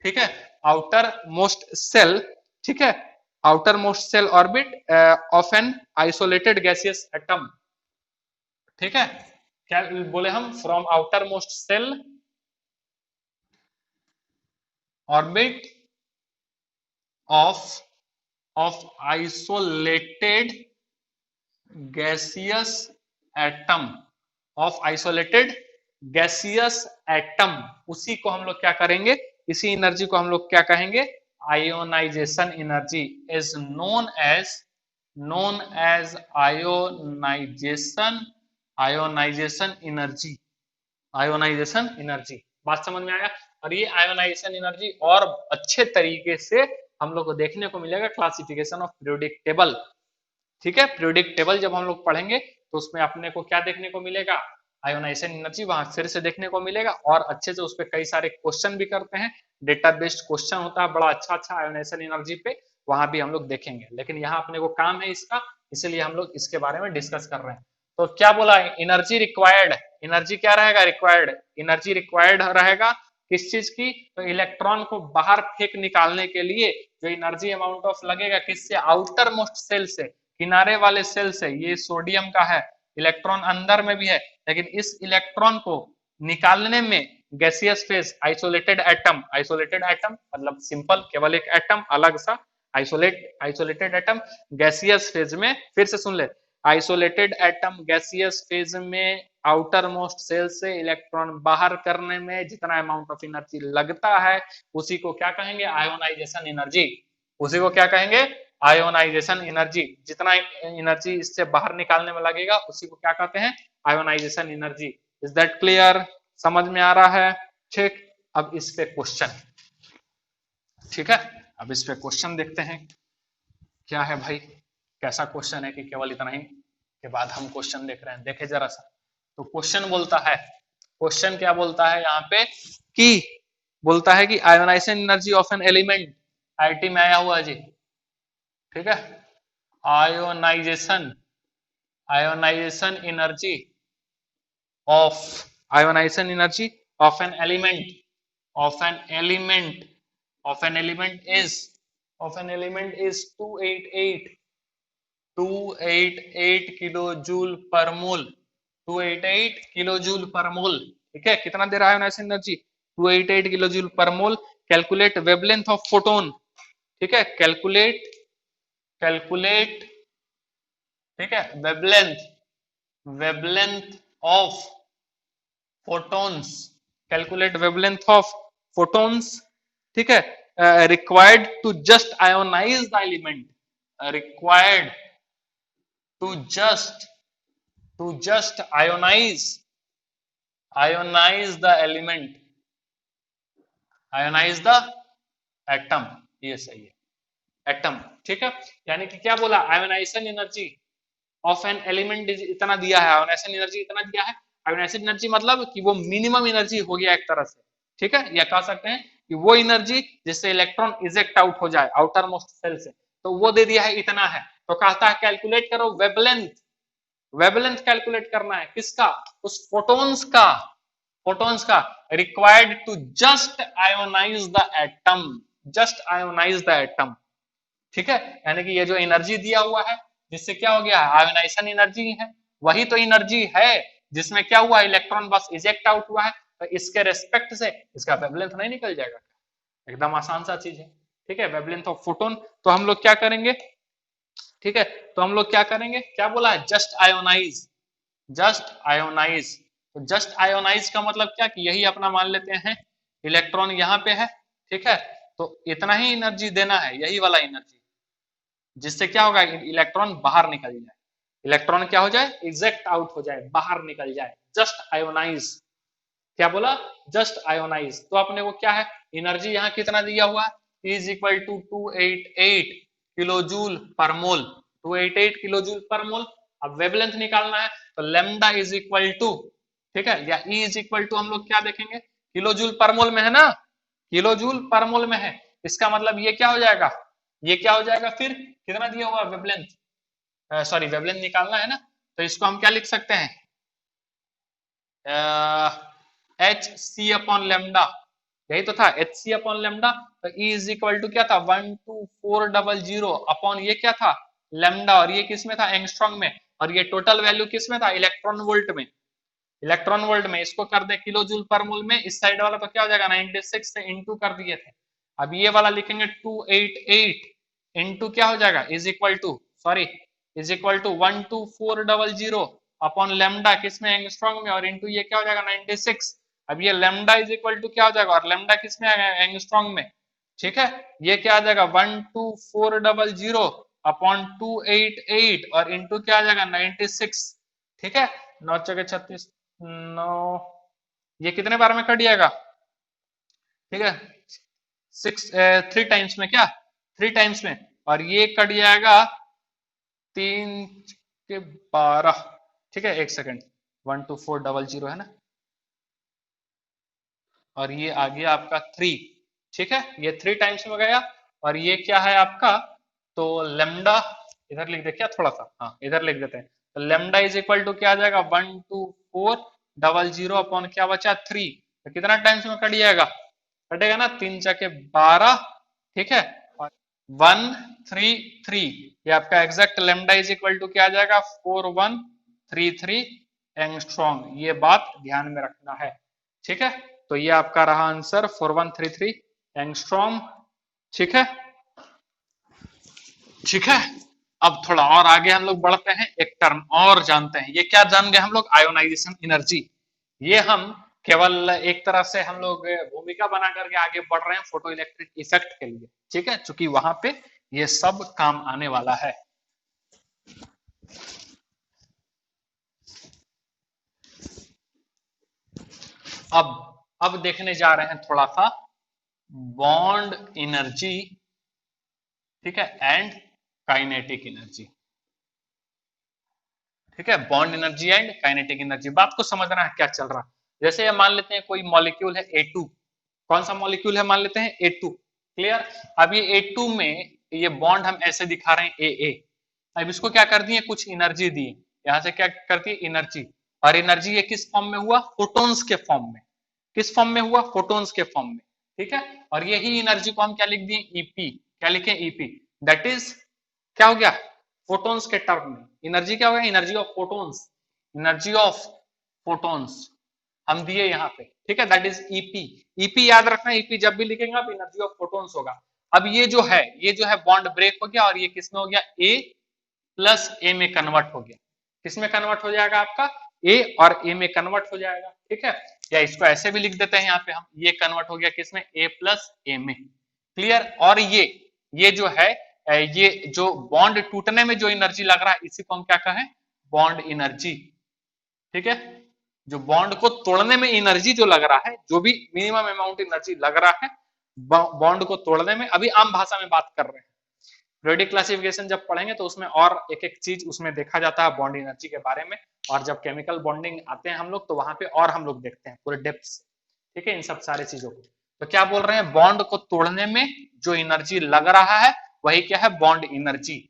S1: ठीक है, आउटर मोस्ट सेल, ठीक है, outermost shell orbit of an isolated gaseous atom, ठीक है। क्या बोले हम? From outermost shell orbit of isolated gaseous atom, of isolated gaseous atom, उसी को हम लोग क्या करेंगे? इसी एनर्जी को हम लोग क्या कहेंगे? Ionization energy is known as ionization, ionization energy, ionization energy. बात समझ में आया? और ये आयोनाइजेशन एनर्जी और अच्छे तरीके से हम लोग को देखने को मिलेगा क्लासिफिकेशन ऑफ पीरियोडिक टेबल, ठीक है। पीरियोडिक टेबल जब हम लोग पढ़ेंगे तो उसमें अपने को क्या देखने को मिलेगा? आयोनाइजेशन एनर्जी वहां फिर से देखने को मिलेगा, और अच्छे से उस पर कई सारे क्वेश्चन भी करते हैं, डेटा बेस्ड क्वेश्चन होता है बड़ा अच्छा अच्छा आयोनाइजेशन एनर्जी पे, वहां भी हम लोग देखेंगे। लेकिन यहाँ अपने को काम है इसका, इसलिए हम लोग इसके बारे में डिस्कस कर रहे हैं। तो क्या बोला? एनर्जी रिक्वायर्ड, एनर्जी क्या रहेगा? रिक्वायर्ड, एनर्जी रिक्वायर्ड रहेगा किस चीज की? तो इलेक्ट्रॉन को बाहर फेंक निकालने के लिए जो एनर्जी अमाउंट ऑफ लगेगा, किससे? आउटर मोस्ट सेल से, किनारे वाले सेल से। ये सोडियम का है, इलेक्ट्रॉन अंदर में भी है, लेकिन इस इलेक्ट्रॉन को निकालने में gaseous phase, isolated atom, isolated atom मतलब सिंपल, केवल एक एटम अलग सा, आइसोलेटेड एटम गैसियस फेज में, फिर से सुन ले, आइसोलेटेड एटम गैसियस फेज में आउटर मोस्ट सेल से इलेक्ट्रॉन बाहर करने में जितना अमाउंट ऑफ एनर्जी लगता है, उसी को क्या कहेंगे? Ionization energy. उसी को क्या कहेंगे? आयोनाइजेशन एनर्जी, जितना एनर्जी इससे बाहर निकालने में लगेगा उसी को क्या कहते हैं, ionization energy. Is that clear, समझ में आ रहा है? ठीक, अब इस पे क्वेश्चन, ठीक है, अब इस पे क्वेश्चन देखते हैं क्या है भाई, कैसा क्वेश्चन है कि केवल इतना ही के बाद हम क्वेश्चन देख रहे हैं। देखे जरा सा, तो क्वेश्चन बोलता है, क्वेश्चन क्या बोलता है यहाँ पे कि बोलता है कि ionization energy of an element, IT में आया हुआ जी, ठीक है, ionization, ionization energy of, ionization energy of an element, of an element, of an element is, of an element is 288 kilojoule per mole, 288 kilojoule per mole, ठीक है, कितना दे रहा है ionisation energy, 288 kilojoule per mole. Calculate wavelength of photon, ठीक है, calculate, calculate, ठीक है, wavelength, wavelength of photons, calculate wavelength of photons, ठीक है, required to just ionize the element, required to just ionize, ionize the element, ionize the atom, ये सही है, atom, ठीक है। यानी कि क्या बोला, ionization energy of an element इतना दिया है, आयोनाइजेशन एनर्जी इतना दिया है। आयोनाइजेशन एनर्जी मतलब कि वो मिनिमम एनर्जी हो गया एक तरह से, ठीक है, या कह सकते हैं कि वो एनर्जी जिससे इलेक्ट्रॉन इजेक्ट आउट हो जाए आउटर मोस्ट सेल से, तो वो दे दिया है, इतना है। तो कहता है कैलकुलेट करो वेवलेंथ, वेवलेंथ कैलकुलेट करना है किसका, उस फोटोन्स का, फोटोन्स का, required to just ionize the atom, just ionize the atom, ठीक है। यानी कि ये जो एनर्जी दिया हुआ है जिससे क्या हो गया, आयोनाइजेशन एनर्जी है, वही तो एनर्जी है जिसमें क्या हुआ, इलेक्ट्रॉन बस इजेक्ट आउट हुआ है, तो इसके रेस्पेक्ट से इसका वेवलेंथ नहीं निकल जाएगा, एकदम आसान सा चीज है, ठीक है, वेवलेंथ ऑफ फोटोन। तो हम लोग क्या करेंगे, ठीक है, तो हम लोग क्या करेंगे, क्या बोला है, जस्ट आयोनाइज, जस्ट आयोनाइज। तो जस्ट आयोनाइज का मतलब क्या कि यही अपना मान लेते हैं इलेक्ट्रॉन यहाँ पे है, ठीक है, तो इतना ही एनर्जी देना है, यही वाला एनर्जी, जिससे क्या होगा, इलेक्ट्रॉन बाहर निकल जाए, इलेक्ट्रॉन क्या हो जाए, इजेक्ट आउट हो जाए, बाहर निकल जाए, जस्ट आयोनाइज। क्या बोला, जस्ट आयोनाइज। तो अपने को क्या है, एनर्जी यहाँ कितना दिया हुआ है, is equal to 288 kilo joule per mole, 288 kilo joule per मोल। अब वेवलेंथ निकालना है तो लेमडा इज इक्वल टू, ठीक है, या ई इज इक्वल टू हम लोग क्या देखेंगे, किलो जूल पर मोल में है ना, किलो जूल पर मोल में है, इसका मतलब ये क्या हो जाएगा, ये क्या हो जाएगा, फिर कितना दिया हुआ वेवलेंथ, सॉरी वेवलेंथ निकालना है ना, तो इसको हम क्या लिख सकते हैं, एच सी अपॉन लेमडा, यही तो था, एच सी अपॉन लेमडा। तो ई इज इक्वल टू क्या था, 12400 अपॉन ये क्या था, लेमडा, और ये किस में था, एंगस्ट्रॉम में, और ये टोटल वैल्यू किस में था, इलेक्ट्रॉन वोल्ट में, इलेक्ट्रॉन वोल्ट में। इसको कर दे किलो जूल पर मोल में, इस साइड वाला तो क्या हो जाएगा 96 से इंटू कर दिए थे, अब ये वाला लिखेंगे 288 इंटू क्या हो जाएगा, is equal to, sorry, is equal to 12400 upon lambda किस में, एंगस्ट्रॉम में, और इंटू ये क्या हो जाएगा 96। अब ये लेमडा इज इक्वल टू क्या हो जाएगा, और लेमडा किस में आ गया, एंगस्ट्रॉम में, ठीक है, ये क्या आ जाएगा 12400 अपॉन 288 और इंटू क्या आ जाएगा 96, ठीक है, 9 चौके 36, 9, ये कितने बार में कट जाएगा, ठीक है, 3 टाइम्स में, क्या 3 टाइम्स में, और ये कट जाएगा 3 के 12, ठीक है, एक सेकेंड, 12400 है ना, और ये आ गया आपका 3, ठीक है, ये 3 टाइम्स में गया, और ये क्या है आपका, तो लेमडा इधर लिख दे क्या थोड़ा सा, हाँ इधर लिख देते हैं, तो लेमडा इज इक्वल टू क्या आ जाएगा 12400 अपॉन क्या बचा 3, तो कितना टाइम्स में कट जाएगा, कटेगा ना 3 चके 12, ठीक है, और 133, ये आपका exact lambda is equal to क्या आ जाएगा 4133 एंगस्ट्रॉम, ये बात ध्यान में रखना है, ठीक है। तो ये आपका रहा आंसर 4133 एंगस्ट्रॉम, ठीक है, ठीक है। अब थोड़ा और आगे हम लोग बढ़ते हैं, एक टर्म और जानते हैं, ये क्या जान गए हम लोग, आयोनाइजेशन एनर्जी। ये हम केवल एक तरह से हम लोग भूमिका बना करके आगे बढ़ रहे हैं फोटो इलेक्ट्रिक इफेक्ट के लिए, ठीक है, चूंकि वहां पे ये सब काम आने वाला है। अब देखने जा रहे हैं थोड़ा सा बॉन्ड एनर्जी, ठीक है, एंड काइनेटिक एनर्जी। ठीक है, bond energy and kinetic energy, बात को समझना है क्या चल रहा है। जैसे ये मान लेते हैं कोई मॉलिक्यूल है A2, कौन सा मॉलिक्यूल है, मान लेते हैं A2, क्लियर। अब ये A2 में ये बॉन्ड हम ऐसे दिखा रहे हैं AA। अब इसको क्या कर दिए, कुछ एनर्जी दिए, यहां से क्या करती है एनर्जी, और एनर्जी ये किस फॉर्म में हुआ, फोटोन्स के फॉर्म में। किस फॉर्म में हुआ, फोटोन्स के फॉर्म में, ठीक है। और यही एनर्जी को हम क्या लिख दिए, ईपी, क्या लिखे, ईपी, दैट इज क्या हो गया, फोटोन्स के टर्म में एनर्जी क्या हो गया, energy of photons, energy of photons हम दिए यहाँ पे, ठीक है, दैट इज ईपी। ईपी याद रखना, ईपी जब भी लिखेंगे आप एनर्जी ऑफ फोटोन्स होगा। अब ये जो है बॉन्ड ब्रेक हो गया, और ये किसमें हो गया, ए प्लस ए में कन्वर्ट हो गया। किसमें कन्वर्ट हो जाएगा आपका, ए और ए में कन्वर्ट हो जाएगा, ठीक है। या इसको ऐसे भी लिख देते हैं यहाँ पे हम, ये कन्वर्ट हो गया किसमें, ए प्लस ए में, क्लियर। और ये जो है ये जो बॉन्ड टूटने में जो एनर्जी लग रहा है, इसी को हम क्या कहें, बॉन्ड एनर्जी, ठीक है। जो बॉन्ड को तोड़ने में एनर्जी जो लग रहा है, जो भी मिनिमम अमाउंट एनर्जी लग रहा है बॉन्ड को तोड़ने में, अभी आम भाषा में बात कर रहे हैं। पीरियोडिक क्लासिफिकेशन जब पढ़ेंगे तो उसमें और एक एक चीज उसमें देखा जाता है बॉन्ड एनर्जी के बारे में, और जब केमिकल बॉन्डिंग आते हैं हम लोग तो वहां पे और हम लोग देखते हैं पूरे डेप्थ से, ठीक है, इन सब सारे चीजों को। तो क्या बोल रहे हैं, बॉन्ड को तोड़ने में जो एनर्जी लग रहा है वही क्या है, बॉन्ड एनर्जी,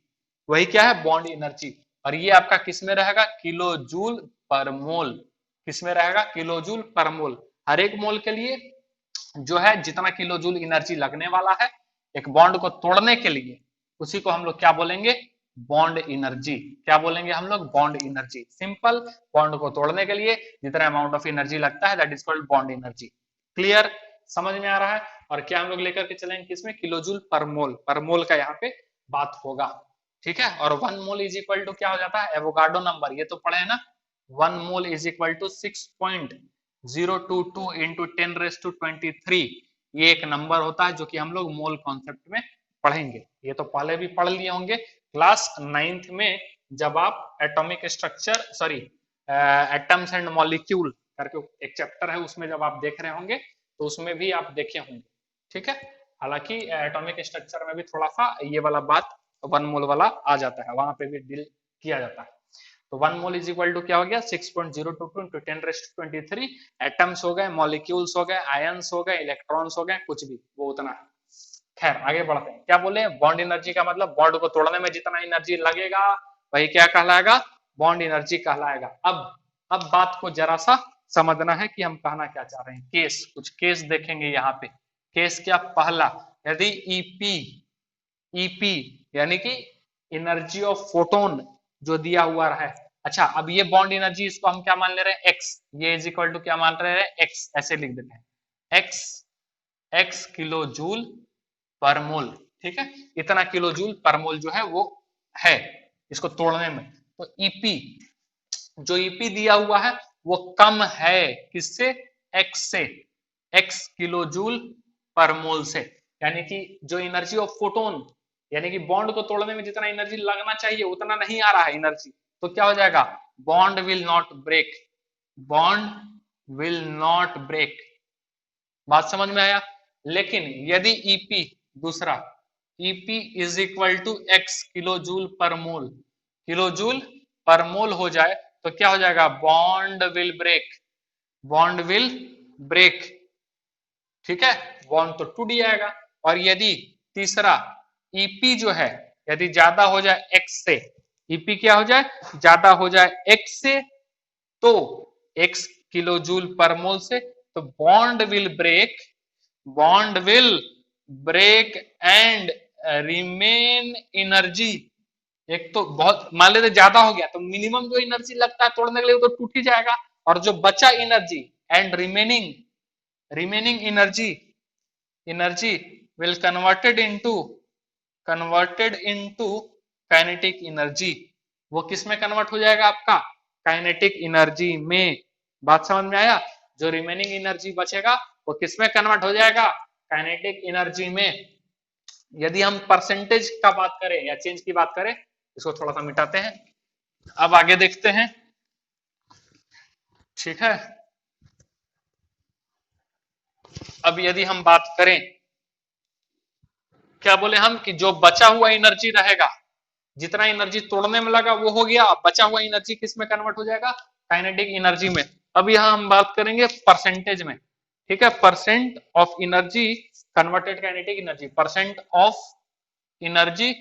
S1: वही क्या है, बॉन्ड एनर्जी। और ये आपका किस में रहेगा, किलो जूल पर मोल, किस में रहेगा, किलो जूल पर मोल। हर एक मोल के लिए जो है जितना किलो जूल एनर्जी लगने वाला है एक बॉन्ड को तोड़ने के लिए, उसी को हम लोग क्या बोलेंगे, बॉन्ड एनर्जी। क्या बोलेंगे हम लोग, बॉन्ड एनर्जी। सिंपल, बॉन्ड को तोड़ने के लिए जितना अमाउंट ऑफ एनर्जी लगता है that is called bond energy. Clear, समझ में आ रहा है। और क्या हम लोग लेकर के चलेंगे किसमें, किलोजूल पर मोल का यहाँ पे बात होगा, ठीक है। और 1 मोल इज इक्वल टू क्या हो जाता है, एवोगाड्रो नंबर, ये तो पढ़े है ना। 1 mole is equal to 6.022 into 10⁻23, ये एक नंबर होता है जो कि हम लोग मोल कॉन्सेप्ट में पढ़ेंगे। ये तो पहले भी पढ़ लिए होंगे क्लास 9th में, जब आप atomic structure atoms and molecule करके एक चैप्टर है उसमें जब आप देख रहे होंगे तो उसमें भी आप देखे होंगे, ठीक है। हालांकि एटॉमिक स्ट्रक्चर में भी थोड़ा सा ये वाला बात 1 मोल वाला आ जाता है, वहां पे भी डील किया जाता है। तो 1 मोल इज इक्वल टू क्या हो गया, 6.022 इंटू 10⁻23 एटम्स हो गए, मॉलिक्यूल्स हो गए, आयंस हो गए, इलेक्ट्रॉन्स हो गए, कुछ भी वो उतना है। खैर आगे बढ़ते हैं, क्या बोले, बॉन्ड एनर्जी का मतलब बॉन्ड को तोड़ने में जितना एनर्जी लगेगा वही क्या कहलाएगा, बॉन्ड एनर्जी कहलाएगा। अब बात को जरा सा समझना है कि हम कहना क्या चाह रहे हैं। केस, कुछ केस देखेंगे यहाँ पे। केस क्या, पहला, यदि ईपी यानी कि एनर्जी ऑफ फोटोन जो दिया हुआ है, अच्छा अब ये बॉन्ड एनर्जी इसको हम क्या मान ले रहे हैं, एक्स, ये इज इक्वल टू क्या मान रहे हैं, एक्स, ऐसे लिख देते हैं, x kilo joule per mole, ठीक है। इतना किलो जूल पर मोल जो है वो है इसको तोड़ने में। तो ईपी, जो ईपी दिया हुआ है वो कम है किससे, एक्स से, x kilo joule per mole से। यानी कि जो एनर्जी ऑफ फोटोन, यानी कि बॉन्ड को तोड़ने में जितना एनर्जी लगना चाहिए उतना नहीं आ रहा है एनर्जी, तो क्या हो जाएगा, bond will not break, bond will not break. बात समझ में आया। लेकिन यदि ईपी दूसरा, EP is equal to X kilo joule per mole, kilo joule per मोल हो जाए तो क्या हो जाएगा, bond will break, bond will break, ठीक है, बॉन्ड तो टूट जाएगा। और यदि तीसरा ईपी जो है यदि ज्यादा हो जाए एक्स से, ईपी क्या हो जाए, ज्यादा हो जाए एक्स से, तो x kilo joule per mole से, तो bond will break, bond will break and remain energy. एक तो बहुत मान लेते ज्यादा हो गया तो मिनिमम जो एनर्जी लगता है तोड़ने के लिए वो तो टूट ही जाएगा, और जो बचा energy and remaining energy will converted into kinetic energy. वो किस में कन्वर्ट हो जाएगा आपका, काइनेटिक एनर्जी में। बात समझ में आया। जो रिमेनिंग एनर्जी बचेगा वो किस में कन्वर्ट हो जाएगा, काइनेटिक एनर्जी में। यदि हम परसेंटेज का बात करें या चेंज की बात करें, इसको थोड़ा सा मिटाते हैं, अब आगे देखते हैं। ठीक है, अब यदि हम बात करें, क्या बोले हम कि जो बचा हुआ एनर्जी रहेगा, जितना एनर्जी तोड़ने में लगा वो हो गया, बचा हुआ एनर्जी किस में कन्वर्ट हो जाएगा, काइनेटिक एनर्जी में। अब यहां हम बात करेंगे परसेंटेज में। ठीक है, percent of energy converted kinetic energy, percent of energy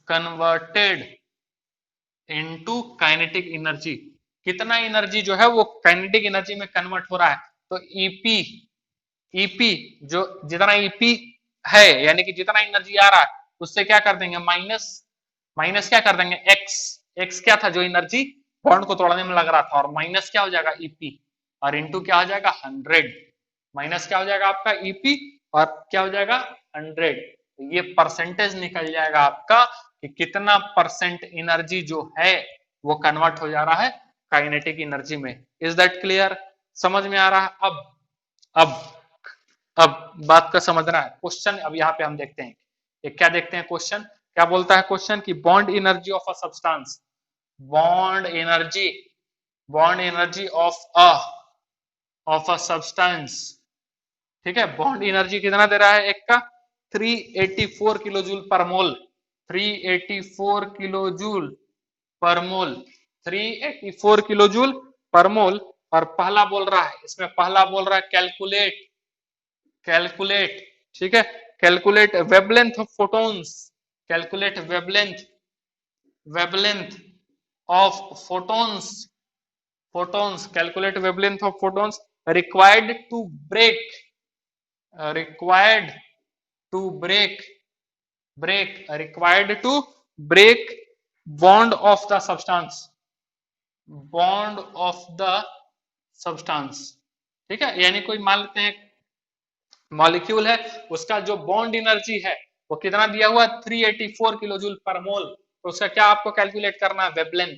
S1: converted into kinetic energy, कितना एनर्जी जो है वो काइनेटिक एनर्जी में कन्वर्ट हो रहा है। तो ईपी, ईपी जो जितना ईपी है यानी कि जितना एनर्जी आ रहा है उससे क्या कर देंगे माइनस, माइनस क्या कर देंगे एक्स, एक्स क्या था जो एनर्जी बॉन्ड को तोड़ने में लग रहा था, और माइनस क्या हो जाएगा ईपी, और इनटू क्या हो जाएगा 100, माइनस क्या हो जाएगा आपका ईपी और क्या हो जाएगा 100। ये परसेंटेज निकल जाएगा आपका कि कितना परसेंट एनर्जी जो है वो कन्वर्ट हो जा रहा है काइनेटिक एनर्जी में। इज दैट क्लियर, समझ में आ रहा है? अब अब बात का समझना है। क्वेश्चन अब यहाँ पे हम देखते हैं, ये क्या देखते हैं क्वेश्चन, क्या बोलता है क्वेश्चन कि bond energy of a substance, bond energy, bond energy of a substance. ठीक है, बॉन्ड एनर्जी कितना दे रहा है एक का 384 किलो जूल पर मोल, 384 किलो जूल पर मोल, 384 किलो जूल पर मोल। और पहला बोल रहा है, इसमें पहला बोल रहा है कैलकुलेट, कैलकुलेट, ठीक है, calculate wavelength of photons, calculate wavelength, wavelength of photons, photons, calculate wavelength of photons required to break, required to required to break bond of the substance, bond of the substance। ठीक है, यानी कोई मान लेते हैं molecule है, उसका जो बॉन्ड एनर्जी है वो कितना दिया हुआ 384 किलो जूल पर मोल, तो उसका क्या आपको कैलकुलेट करना है वेवलेंथ,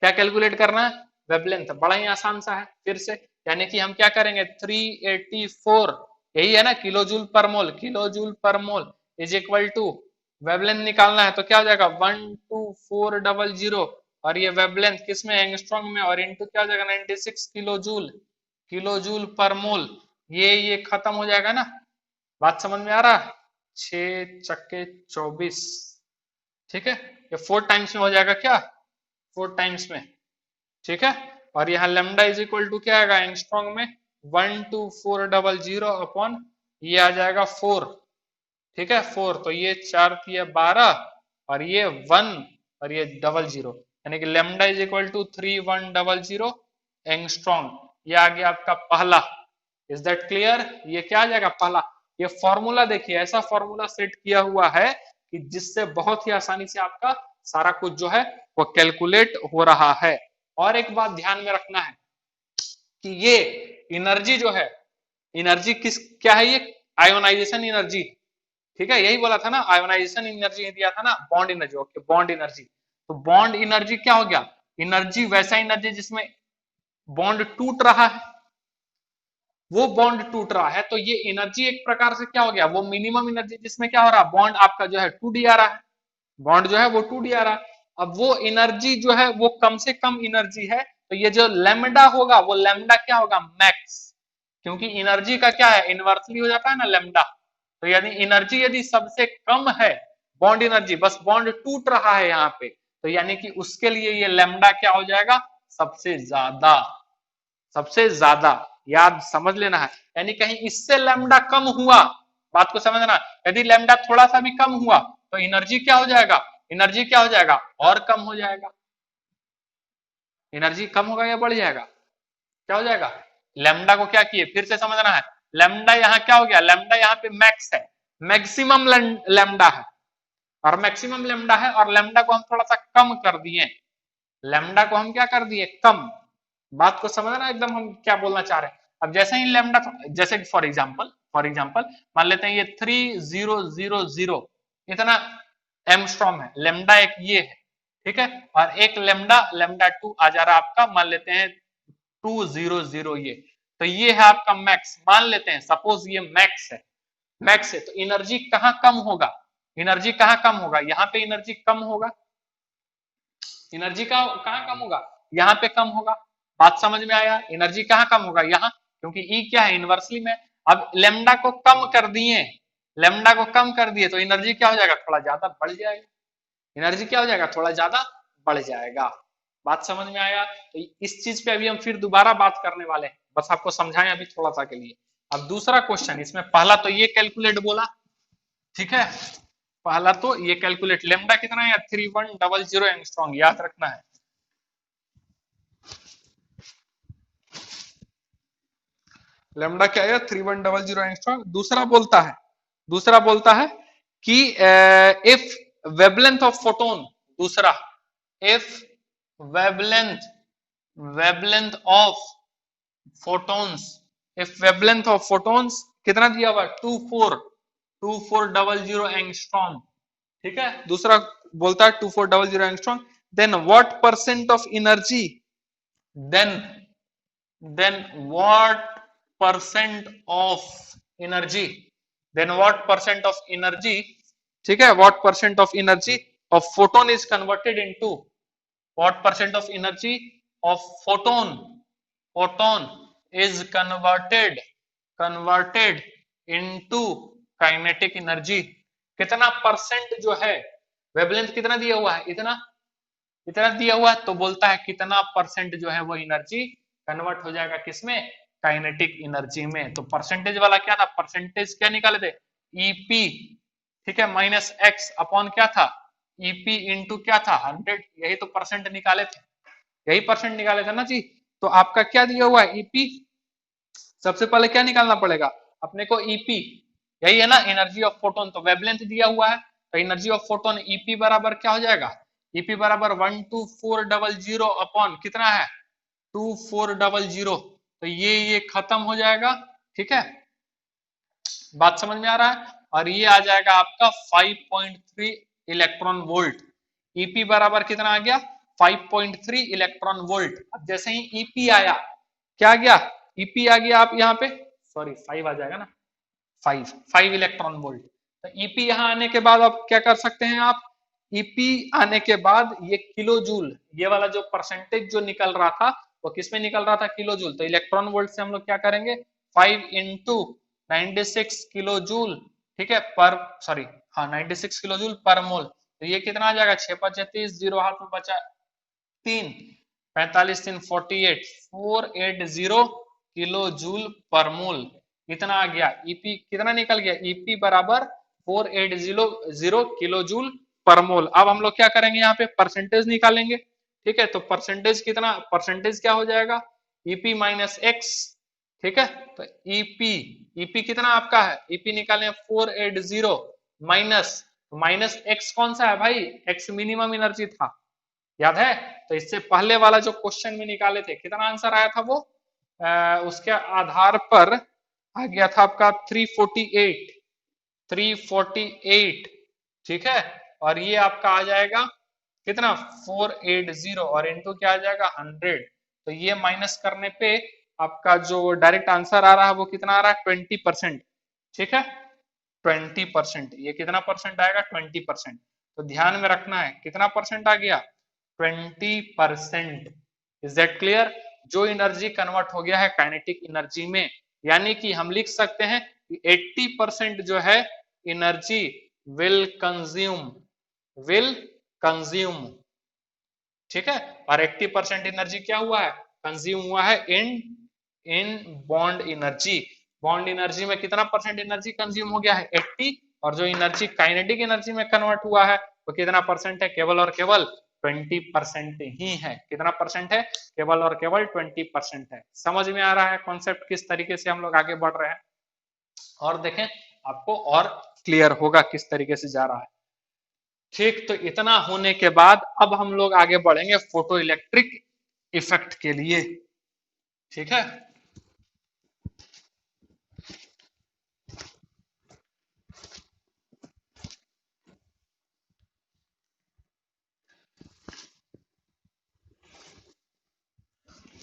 S1: क्या कैलकुलेट करना है वेवलेंथ। बड़ा ही आसान सा है, फिर से यानी कि हम क्या करेंगे 384 यही है ना kilo joule per mole, kilo joule per mole is equal to wavelength निकालना है तो क्या हो जाएगा 12400, और ये वेवलेंथ किस में एंगस्ट्रॉम में, और इनटू क्या हो जाएगा 96 kilo joule, kilo joule per मोल। ये खत्म हो जाएगा ना, बात समझ में आ रहा है, 6 चक्के 24, ठीक है, ये 4 टाइम्स में हो जाएगा क्या, 4 टाइम्स में। ठीक है, और यहाँ लेमडा इज इक्वल टू क्या आएगा एंगस्ट्रॉम में 12400 अपॉन ये आ जाएगा 4। ठीक है 4, तो ये 4 तिया 12 और ये 1 और ये 00, यानी कि lambda is equal to 3100 angstrom. ये आ गया आपका पहला। इज दैट क्लियर, ये क्या आ जाएगा पहला। ये फॉर्मूला देखिए, ऐसा फॉर्मूला सेट किया हुआ है कि जिससे बहुत ही आसानी से आपका सारा कुछ जो है वो कैलकुलेट हो रहा है। और एक बात ध्यान में रखना है कि ये एनर्जी जो है, एनर्जी किस क्या है, ये आयोनाइजेशन एनर्जी। ठीक है, यही बोला था ना, आयोनाइजेशन एनर्जी दिया था ना, bond energy. Okay, bond energy, तो बॉन्ड एनर्जी क्या हो गया, एनर्जी वैसा एनर्जी जिसमें बॉन्ड टूट रहा है, वो बॉन्ड टूट रहा है, तो ये एनर्जी एक प्रकार से क्या हो गया, वो मिनिमम एनर्जी जिसमें क्या हो रहा है बॉन्ड आपका जो है 2d आ रहा है, बॉन्ड जो है वो 2d आ रहा है। अब वो एनर्जी जो है वो कम से कम एनर्जी है, तो ये जो लेमडा होगा वो लेमडा क्या होगा मैक्स, क्योंकि एनर्जी का क्या है इनवर्सली हो जाता है ना लेमडा। तो यानी एनर्जी यदि सबसे कम है, बॉन्ड एनर्जी बस बॉन्ड टूट रहा है यहाँ पे, तो यानी कि उसके लिए ये लेमडा क्या हो जाएगा सबसे ज्यादा, सबसे ज्यादा। याद समझ लेना है, यानी कहीं इससे लेमडा कम हुआ, बात को समझना, यदि लेमडा थोड़ा सा भी कम हुआ तो एनर्जी क्या हो जाएगा, एनर्जी क्या हो जाएगा और कम हो जाएगा, एनर्जी कम होगा या बढ़ जाएगा, क्या हो जाएगा। लेमडा को क्या किए फिर से समझना है, लेमडा यहाँ क्या हो गया, लेमडा यहाँ पे मैक्स है, मैक्सिमम लेमडा है, और मैक्सिमम लेमडा है और लेमडा को हम थोड़ा सा कम कर दिए, लेमडा को हम क्या कर दिए कम। बात को समझना एकदम हम क्या बोलना चाह रहे हैं। अब जैसे ही लेमडा, जैसे फॉर एग्जांपल मान लेते हैं ये 3000 इतना एमस्ट्रॉम है, लेमडा एक ये है, ठीक है, और एक लेमडा लेमडा 2 आ जा रहा है आपका, मान लेते हैं 200, ये तो ये है आपका मैक्स, मान लेते हैं सपोज ये मैक्स है, मैक्स है, तो एनर्जी कहाँ कम होगा, एनर्जी कहाँ कम होगा, यहाँ पे एनर्जी कम होगा, एनर्जी का कहाँ कम होगा, यहाँ पे कम होगा। बात समझ में आया, एनर्जी कहाँ कम होगा, यहाँ, क्योंकि ई क्या है, इनवर्सली में। अब लेमडा को कम कर दिए, लेमडा को कम कर दिए तो एनर्जी क्या हो जाएगा, थोड़ा ज्यादा बढ़ जाएगा, एनर्जी क्या हो जाएगा, थोड़ा ज्यादा बढ़ जाएगा। बात समझ में आया, तो इस चीज पे अभी हम फिर दोबारा बात करने वाले हैं, बस आपको समझाएं अभी थोड़ा सा के लिए। अब दूसरा क्वेश्चन, इसमें पहला तो ये कैलकुलेट बोला, ठीक है, पहला तो ये कैलकुलेट, लेमडा कितना है, 3100 एंगस्ट्रॉम, याद रखना है। लेमडा क्या है, 3100 एंगस्ट्रॉम। दूसरा बोलता है कि इफ वेवलेंथ ऑफ फोटोन, दूसरा, if wavelength wavelength of photons, if wavelength of photons कितना दिया हुआ, 2400 एंगस्ट्रॉम, ठीक है, दूसरा बोलता है 2400 angstrom, then what percent of energy, then then what percent of energy, then what percent of energy, ठीक है, what percent of energy of photon is converted into, what percent of energy of photon is converted into kinetic energy, कितना percent जो है, wavelength कितना दिया हुआ है, इतना इतना दिया हुआ है, तो बोलता है कितना परसेंट जो है वो एनर्जी कन्वर्ट हो जाएगा किसमें, काइनेटिक एनर्जी में। तो परसेंटेज वाला क्या था, परसेंटेज क्या निकाले थे, ईपी, ठीक है, माइनस एक्स अपॉन क्या था, ईपी इंटू क्या था, 100, यही तो परसेंट निकाले थे, यही परसेंट निकाले थे ना जी। तो आपका क्या दिया हुआ है, ईपी, सबसे पहले क्या निकालना पड़ेगा अपने को, ईपी, यही है ना एनर्जी ऑफ फोटोन, तो वेवलेंथ दिया हुआ है, तो एनर्जी ऑफ फोटोन ईपी बराबर क्या हो जाएगा, ईपी बराबर 12400 अपॉन कितना है, 2400, तो ये खत्म हो जाएगा, ठीक है, बात समझ में आ रहा है, और ये आ जाएगा आपका 5.3 इलेक्ट्रॉन वोल्ट, ईपी बराबर कितना आ गया, 5.3 इलेक्ट्रॉन वोल्ट। अब जैसे ही ईपी आया, क्या आ गया, ईपी आ गया, आप यहाँ पे सॉरी 5 आ जाएगा ना, 5 इलेक्ट्रॉन वोल्ट। तो ईपी यहाँ आने के बाद आप क्या कर सकते हैं, आप ईपी आने के बाद ये किलो जूल, ये वाला जो परसेंटेज जो निकल रहा था वो किसमें निकल रहा था, किलो जूल, तो इलेक्ट्रॉन वोल्ट से हम लोग क्या करेंगे, 5 इंटू 96 किलो जूल, ठीक है, पर सॉरी हाँ 96 किलो जूल पर मोल, तो ये कितना आ जाएगा, 6×5 = 30, 0 हाथ में बचा 3, 45 3 48, 480 किलो जूल पर मोल, इतना आ गया, ईपी कितना निकल गया, ईपी बराबर 480 किलो जूल पर मोल। अब हम लोग क्या करेंगे, यहाँ पे परसेंटेज निकालेंगे, ठीक है, तो परसेंटेज कितना, परसेंटेज क्या हो जाएगा, ईपी माइनस एक्स, ठीक है, तो ईपी, ईपी कितना आपका है, ईपी निकालें 480 माइनस, माइनस एक्स कौन सा है भाई, एक्स मिनिमम एनर्जी था, याद है, तो इससे पहले वाला जो क्वेश्चन में निकाले थे कितना आंसर आया था वो, उसके आधार पर आ गया था आपका 348, 348, ठीक है, और ये आपका आ जाएगा कितना, 480, और इनटू क्या आ जाएगा 100, तो ये माइनस करने पे आपका जो डायरेक्ट आंसर आ रहा है वो कितना आ रहा है, 20%, ठीक है, 20%, ये कितना परसेंट आएगा, 20%, तो ध्यान में रखना है कितना परसेंट आ गया, 20%, इज दैट क्लियर, जो एनर्जी कन्वर्ट हो गया है काइनेटिक एनर्जी में, यानी कि हम लिख सकते हैं कि 80% जो है energy will consume, will consume, ठीक है, और 80% एनर्जी क्या हुआ है, कंज्यूम हुआ है इन in bond energy, bond energy में कितना परसेंट एनर्जी कंज्यूम हो गया है, 80, और जो एनर्जी काइनेटिक एनर्जी में कन्वर्ट हुआ है वो कितना परसेंट है, केवल और केवल 20% ही है, कितना परसेंट है, केवल और केवल 20% है। समझ में आ रहा है कॉन्सेप्ट, किस तरीके से हम लोग आगे बढ़ रहे हैं, और देखें आपको और क्लियर होगा किस तरीके से जा रहा है। ठीक, तो इतना होने के बाद अब हम लोग आगे बढ़ेंगे फोटो इलेक्ट्रिक इफेक्ट के लिए, ठीक है,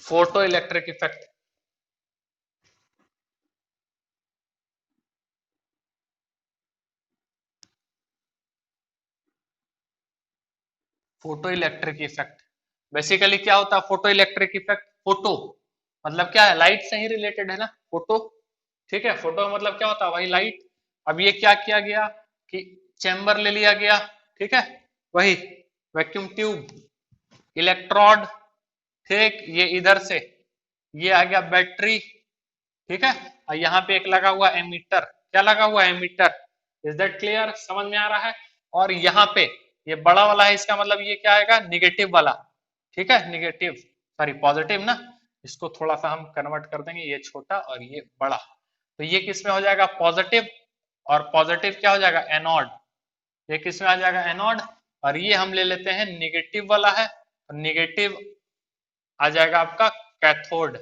S1: photo electric effect, photo electric effect basically क्या होता है? फोटो इलेक्ट्रिक इफेक्ट, फोटो मतलब क्या है? लाइट से ही रिलेटेड है ना फोटो। ठीक है, फोटो मतलब क्या होता है? वही लाइट। अब ये क्या किया गया कि चैम्बर ले लिया गया, ठीक है, वही वैक्यूम ट्यूब, इलेक्ट्रोड, ठीक, ये इधर से ये आ गया बैटरी, ठीक है, और यहाँ पे एक लगा हुआ एमीटर, क्या लगा हुआ है? एमीटर। Is that clear? समझ में आ रहा है? और यहाँ पे ये बड़ा वाला है, इसका मतलब ये क्या आएगा? निगेटिव वाला, ठीक है, निगेटिव, सॉरी पॉजिटिव ना, इसको थोड़ा सा हम कन्वर्ट कर देंगे, ये छोटा और ये बड़ा, तो ये किस में हो जाएगा? पॉजिटिव, और पॉजिटिव क्या हो जाएगा? एनोड। ये किस में आ जाएगा? एनोड। और ये हम ले लेते हैं निगेटिव वाला है, निगेटिव आ जाएगा आपका कैथोड।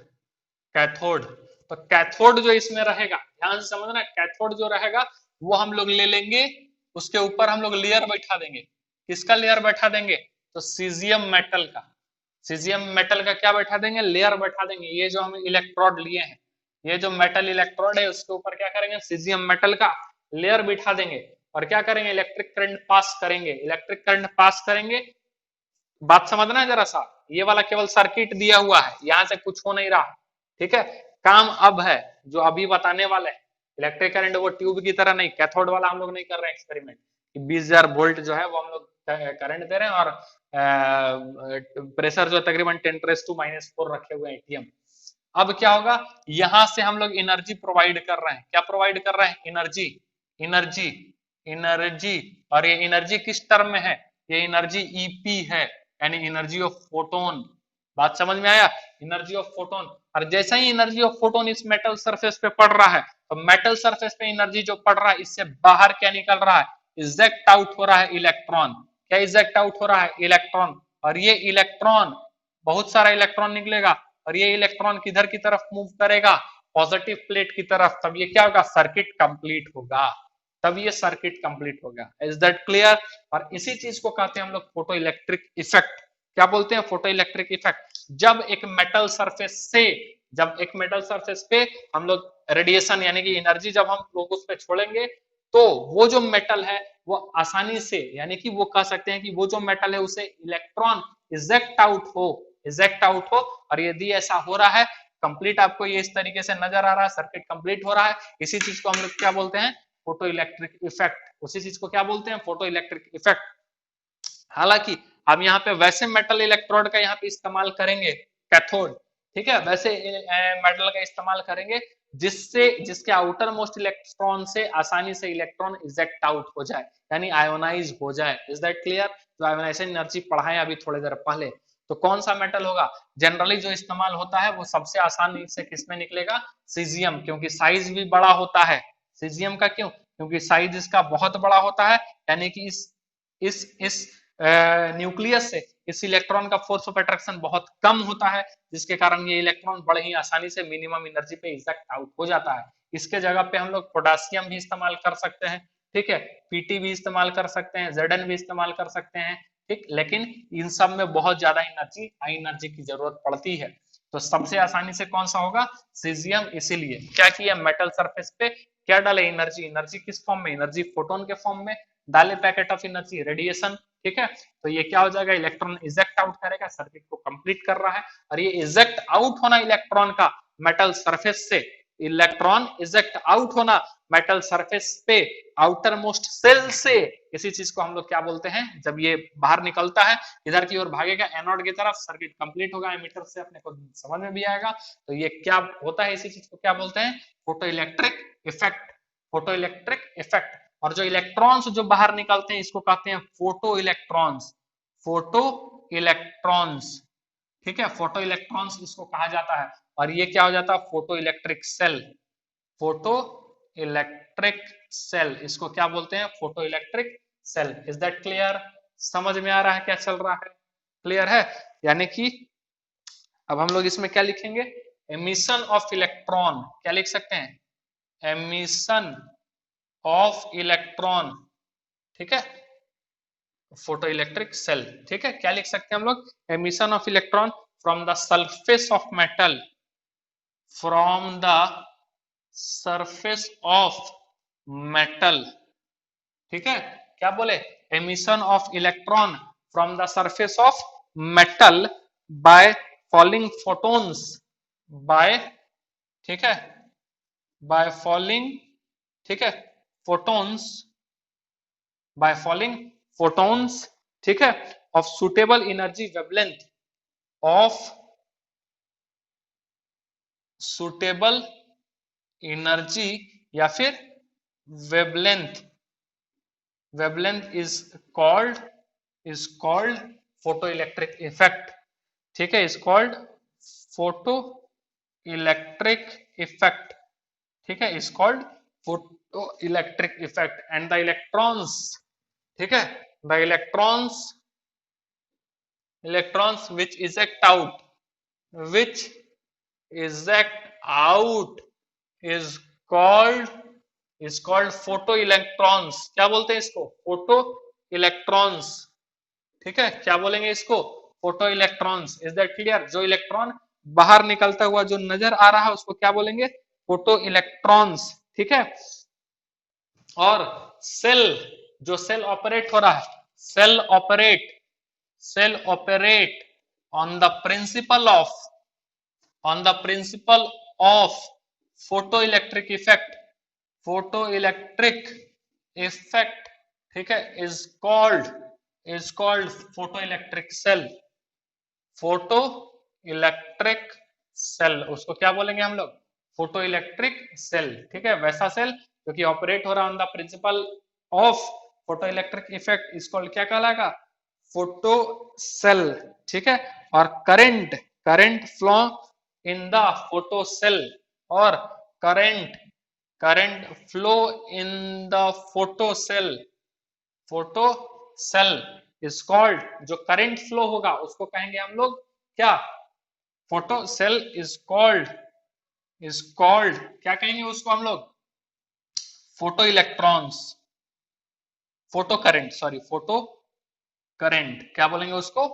S1: कैथोड, तो कैथोड जो इसमें रहेगा, ध्यान से समझना, कैथोड जो रहेगा वो हम लोग ले लेंगे, उसके ऊपर हम लोग लेयर बैठा देंगे। किसका लेयर बैठा देंगे? तो सीजियम मेटल का। सीजियम मेटल का क्या बैठा देंगे? लेयर बैठा देंगे। ये जो हम इलेक्ट्रोड लिए हैं, ये जो मेटल इलेक्ट्रोड है, उसके ऊपर क्या करेंगे? सीजियम मेटल का लेयर बिठा देंगे, और क्या करेंगे? इलेक्ट्रिक करंट पास करेंगे। इलेक्ट्रिक करंट पास करेंगे, बात समझना है जरा सा, ये वाला केवल सर्किट दिया हुआ है, यहां से कुछ हो नहीं रहा, ठीक है। काम अब है जो अभी बताने वाले हैं, इलेक्ट्रिक करंट वो ट्यूब की तरह नहीं, कैथोड वाला हम लोग नहीं कर रहे हैं एक्सपेरिमेंट कि 20,000 वोल्ट जो है वो हम लोग करंट दे रहे हैं, और प्रेशर जो तकरीबन 10⁻⁻⁴ रखे हुए हैं एटीएम। अब क्या होगा? यहां से हम लोग एनर्जी प्रोवाइड कर रहे हैं। क्या प्रोवाइड कर रहे हैं? Energy, energy, energy. और ये एनर्जी किस टर्म में है? ये एनर्जी ईपी है, यानी एनर्जी ऑफ फोटोन। बात समझ में आया? Energy of photon. और जैसा ही एनर्जी ऑफ फोटोन इस मेटल सरफेस पे पड़ रहा है, तो मेटल सरफेस पे एनर्जी जो पड़ रहा है, इससे बाहर क्या निकल रहा है? इजेक्ट आउट हो रहा है इलेक्ट्रॉन। क्या इजेक्ट आउट हो रहा है? इलेक्ट्रॉन। और ये इलेक्ट्रॉन, बहुत सारा इलेक्ट्रॉन निकलेगा, और ये इलेक्ट्रॉन किधर की तरफ मूव करेगा? पॉजिटिव प्लेट की तरफ। तब ये क्या होगा? सर्किट कंप्लीट होगा, तब ये सर्किट कंप्लीट हो गया। Is that clear? और इसी चीज को कहते हैं हम लोग फोटो इलेक्ट्रिक इफेक्ट। क्या बोलते हैं? Photo electric effect. जब एक मेटल सरफेस से, जब एक मेटल सरफेस पे हम लोग रेडिएशन यानी कि एनर्जी जब हम लोग उस पर छोड़ेंगे, तो वो जो मेटल है वो आसानी से, यानी कि वो कह सकते हैं कि वो जो मेटल है उसे इलेक्ट्रॉन इजेक्ट आउट हो, इजेक्ट आउट हो। और यदि ऐसा हो रहा है, कंप्लीट आपको ये इस तरीके से नजर आ रहा है, सर्किट कंप्लीट हो रहा है, इसी चीज को हम लोग क्या बोलते हैं? Photo electric effect. उसी चीज को क्या बोलते हैं? Photo electric effect. हालांकि हम यहाँ पे वैसे मेटल इलेक्ट्रोड का यहाँ पे इस्तेमाल करेंगे, कैथोड, ठीक है, वैसे मेटल का इस्तेमाल करेंगे जिससे, जिसके आउटर मोस्ट इलेक्ट्रॉन से आसानी से इलेक्ट्रॉन इजेक्ट आउट हो जाए, यानी आयोनाइज हो जाए। Is that clear? तो आयोनाइजेशन एनर्जी पढ़ाएं अभी थोड़ी देर पहले। तो कौन सा मेटल होगा जनरली जो इस्तेमाल होता है? वो सबसे आसानी से किसमें निकलेगा? सीजियम, क्योंकि साइज भी बड़ा होता है। सीजियम का क्यों? क्योंकि साइज इसका बहुत बड़ा होता है, यानी कि इस न्यूक्लियस से इस इलेक्ट्रॉन का फोर्स ऑफ अट्रैक्शन बहुत कम होता है, जिसके कारण ये इलेक्ट्रॉन बड़े ही आसानी से मिनिमम एनर्जी पे इजेक्ट आउट हो जाता है। इसके जगह पे हम लोग पोटेशियम भी इस्तेमाल कर सकते हैं, ठीक है, पीटी भी इस्तेमाल कर सकते हैं, जेडन भी इस्तेमाल कर सकते हैं, ठीक, लेकिन इन सब में बहुत ज्यादा एनर्जी, हाई एनर्जी की जरूरत पड़ती है। तो सबसे आसानी से कौन सा होगा? सीजियम। इसीलिए क्या किया मेटल सरफेस पे, क्या डाले? एनर्जी। एनर्जी किस फॉर्म में? एनर्जी फोटोन के फॉर्म में डाले, पैकेट ऑफ एनर्जी, रेडिएशन, ठीक है। तो ये क्या हो जाएगा? इलेक्ट्रॉन इजेक्ट आउट करेगा, सर्किट को कंप्लीट कर रहा है। और ये इजेक्ट आउट होना इलेक्ट्रॉन का मेटल सरफेस से, इलेक्ट्रॉन इजेक्ट आउट होना मेटल सरफेस पे आउटर मोस्ट सेल से, इसी चीज को हम लोग क्या बोलते हैं? जब ये बाहर निकलता है, इधर की ओर भागेगा एनोड की तरफ, सर्किट कंप्लीट होगा एमीटर से, अपने को समझ में भी आएगा। तो ये क्या होता है? इसी चीज को क्या बोलते हैं? Photo electric effect. Photo electric effect. और जो इलेक्ट्रॉन्स जो बाहर निकलते हैं, इसको कहते हैं फोटो इलेक्ट्रॉन्स। फोटो इलेक्ट्रॉन्स, ठीक है, फोटो इलेक्ट्रॉन्स इसको कहा जाता है। और ये क्या हो जाता है? Photoelectric cell. Photoelectric cell, इसको क्या बोलते हैं? Photoelectric cell. Is that clear? समझ में आ रहा है क्या चल रहा है? क्लियर है? यानी कि अब हम लोग इसमें क्या लिखेंगे? Emission of electron. क्या लिख सकते हैं? एमिशन ऑफ इलेक्ट्रॉन, ठीक है, फोटो इलेक्ट्रिक सेल, ठीक है। क्या लिख सकते हैं हम लोग? Emission of electron from the surface of metal, from the surface of metal, ठीक है। क्या बोले? Emission of electron from the surface of metal by falling photons, by, ठीक है, by falling, ठीक है, photons, by falling photons, ठीक है, of suitable energy wavelength, of suitable energy या फिर wavelength, wavelength is called photoelectric effect, ठीक है, is called photoelectric effect, ठीक है, is called photoelectric effect, and the electrons, ठीक है, the electrons which eject out, which eject out is called photoelectrons, क्या बोलते हैं इसको, फोटो इलेक्ट्रॉन्स, ठीक है, क्या बोलेंगे इसको, photo electrons. Is that clear? जो इलेक्ट्रॉन बाहर निकलता हुआ जो नजर आ रहा है उसको क्या बोलेंगे, फोटो इलेक्ट्रॉन्स, ठीक है। और सेल, जो सेल ऑपरेट हो रहा है, cell operate on the principle of photoelectric effect, ठीक है, is called photoelectric cell, photoelectric cell, उसको क्या बोलेंगे हम लोग, फोटो इलेक्ट्रिक सेल, ठीक है। वैसा सेल जो कि ऑपरेट हो रहा है on the principle of photo electric effect is called, क्या कहलाएगा, फोटो सेल, ठीक है। और current flow in the photo cell, और current flow in the photo cell is called, जो करंट फ्लो होगा उसको कहेंगे हम लोग क्या, फोटो सेल इज कॉल्ड क्या कहेंगे उसको हम लोग, फोटो इलेक्ट्रॉन्स, फोटो करंट, क्या बोलेंगे उसको,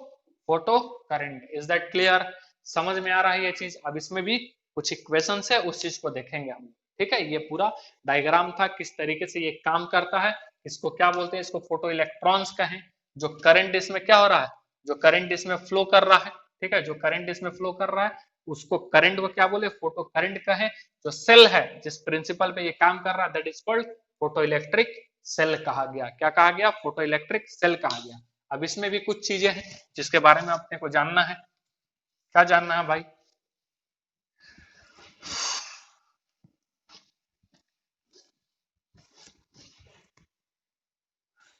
S1: photo current. Is that clear? समझ में आ रहा है ये चीज? अब इसमें भी कुछ इक्वेशन है, उस चीज को देखेंगे हम, ठीक है। ये पूरा डायग्राम था किस तरीके से ये काम करता है, इसको क्या बोलते हैं, इसको फोटो इलेक्ट्रॉन्स कहें। जो करंट इसमें क्या हो रहा है, जो करंट इसमें फ्लो कर रहा है, ठीक है, जो करंट इसमें फ्लो कर रहा है उसको करंट को क्या बोले, फोटो करंट कहें। जो सेल है जिस प्रिंसिपल पे ये काम कर रहा है that is called photoelectric cell कहा गया। क्या कहा गया, फोटो इलेक्ट्रिक सेल कहा गया। अब इसमें भी कुछ चीजें हैं जिसके बारे में अपने को जानना है। क्या जानना है भाई,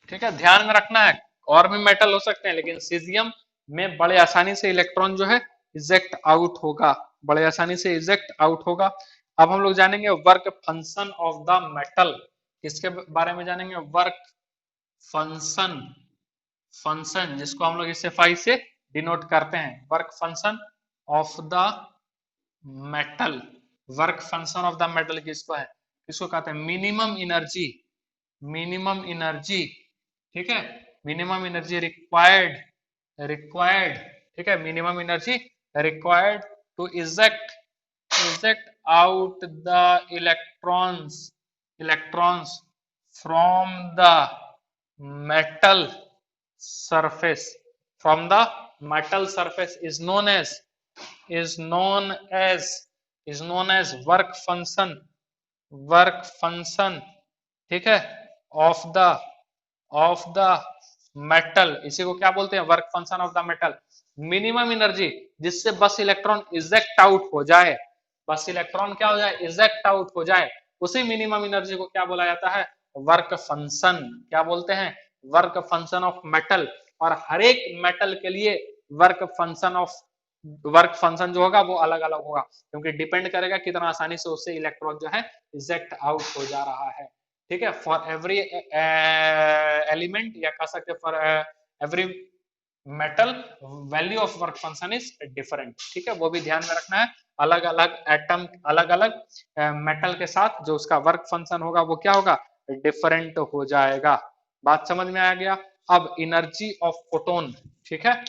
S1: ठीक है, ध्यान में रखना है। और भी मेटल हो सकते हैं लेकिन सीजियम में बड़े आसानी से इलेक्ट्रॉन जो है इजेक्ट आउट होगा, बड़े आसानी से इजेक्ट आउट होगा। अब हम लोग जानेंगे work function of the metal. किसके बारे में जानेंगे, वर्क फंक्शन जिसको हम लोग इसे फाई से डिनोट करते हैं, work function of the metal. Work function of the metal किसको है, किसको कहते हैं, मिनिमम एनर्जी, ठीक है, मिनिमम एनर्जी रिक्वायर्ड, ठीक है, minimum energy required to eject out the electrons from the metal surface, is known as work function, ठीक है, ऑफ द मेटल। इसी को क्या बोलते हैं, work function of the metal. Minimum energy जिससे बस इलेक्ट्रॉन इजेक्ट आउट हो जाए, बस इलेक्ट्रॉन क्या हो जाए, इजेक्ट आउट हो जाए, उसी मिनिमम एनर्जी को क्या बोला जाता है, वर्क फंक्शन। क्या बोलते हैं, वर्क फंक्शन ऑफ मेटल। और हर एक मेटल के लिए वर्क फंक्शन जो होगा वो अलग अलग होगा, क्योंकि डिपेंड करेगा कितना आसानी से उससे इलेक्ट्रॉन जो है इजेक्ट आउट हो जा रहा है, ठीक है। फॉर एवरी एलिमेंट या कह सकते हैं for every metal value of work function is different, ठीक है, वो भी ध्यान में रखना है। अलग अलग एटम, अलग अलग मेटल के साथ जो उसका वर्क फंक्शन होगा वो क्या होगा, डिफरेंट हो जाएगा। बात समझ में आ गया? अब एनर्जी ऑफ फोटोन, ठीक है,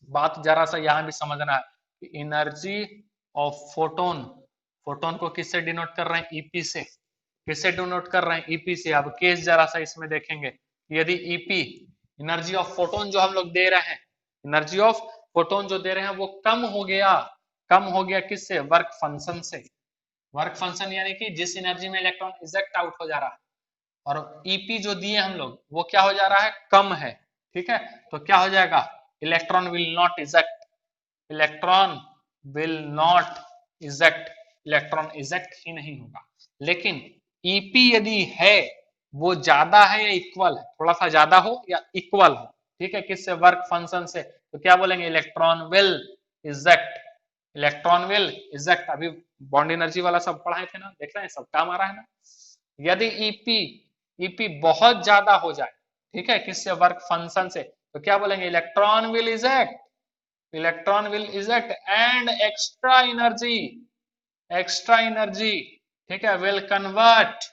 S1: बात जरा सा यहां भी समझना है कि एनर्जी ऑफ फोटोन को किससे डिनोट कर रहे हैं, ईपी से। किससे डिनोट कर रहे हैं, ईपी से। अब केस जरा सा इसमें देखेंगे, यदि ईपी एनर्जी ऑफ फोटोन जो हम लोग दे रहे हैं, एनर्जी ऑफ फोटोन जो दे रहे हैं वो कम हो गया किससे? वर्क फंक्शन से। वर्क फंक्शन यानी कि जिस एनर्जी में इलेक्ट्रॉन इजेक्ट आउट हो जा रहा है, और ईपी जो दिए हम लोग वो क्या हो जा रहा है? कम है। ठीक है, तो क्या हो जाएगा? Electron will not eject, electron will not eject, electron eject ही नहीं होगा। लेकिन ईपी यदि है वो ज्यादा है या इक्वल है, थोड़ा सा ज्यादा हो या इक्वल हो, ठीक है, किससे? वर्क फंक्शन से, तो क्या बोलेंगे? Electron will eject, electron will eject. अभी बॉन्ड एनर्जी वाला सब पढ़ाए थे ना, देख रहे हैं, सब काम आ रहा है ना। यदि ईपी बहुत ज्यादा हो जाए, ठीक है, किससे? वर्क फंक्शन से, तो क्या बोलेंगे? Electron will eject, electron will eject and extra energy, ठीक है, विल कन्वर्ट,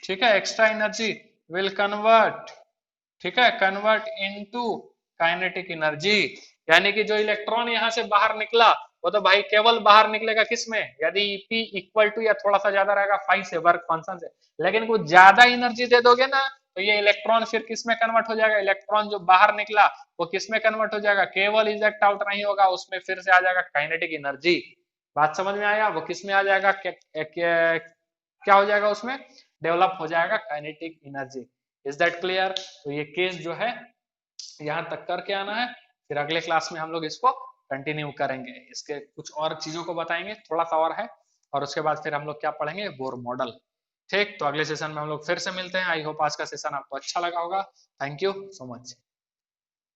S1: ठीक है, एक्स्ट्रा एनर्जी विल कन्वर्ट, ठीक है, कन्वर्ट इनटू काइनेटिक एनर्जी। यानी कि जो इलेक्ट्रॉन यहां से बाहर निकला वो तो भाई केवल बाहर निकलेगा किसमें? यदि P इक्वल टू या थोड़ा सा ज्यादा रहेगा 5 से, वर्क फंक्शन से। लेकिन कुछ ज्यादा एनर्जी दे दोगे ना, तो ये इलेक्ट्रॉन फिर किसमें कन्वर्ट हो जाएगा? इलेक्ट्रॉन जो बाहर निकला वो किसमें कन्वर्ट हो जाएगा? केवल इजेक्ट आउट नहीं होगा, उसमें फिर से आ जाएगा काइनेटिक एनर्जी। बात समझ में आया? वो किसमें आ जाएगा? क्या हो जाएगा उसमें? डेवलप हो जाएगा kinetic energy. Is that clear? तो ये केस जो है यहां तक करके आना है, फिर अगले क्लास में हम लोग इसको कंटिन्यू करेंगे, इसके कुछ और चीजों को बताएंगे, थोड़ा सा और है, और उसके बाद फिर हम लोग क्या पढ़ेंगे? Bohr model. ठीक, तो अगले सेशन में हम लोग फिर से मिलते हैं। आई होप आज का सेशन आपको अच्छा लगा होगा। Thank you so much.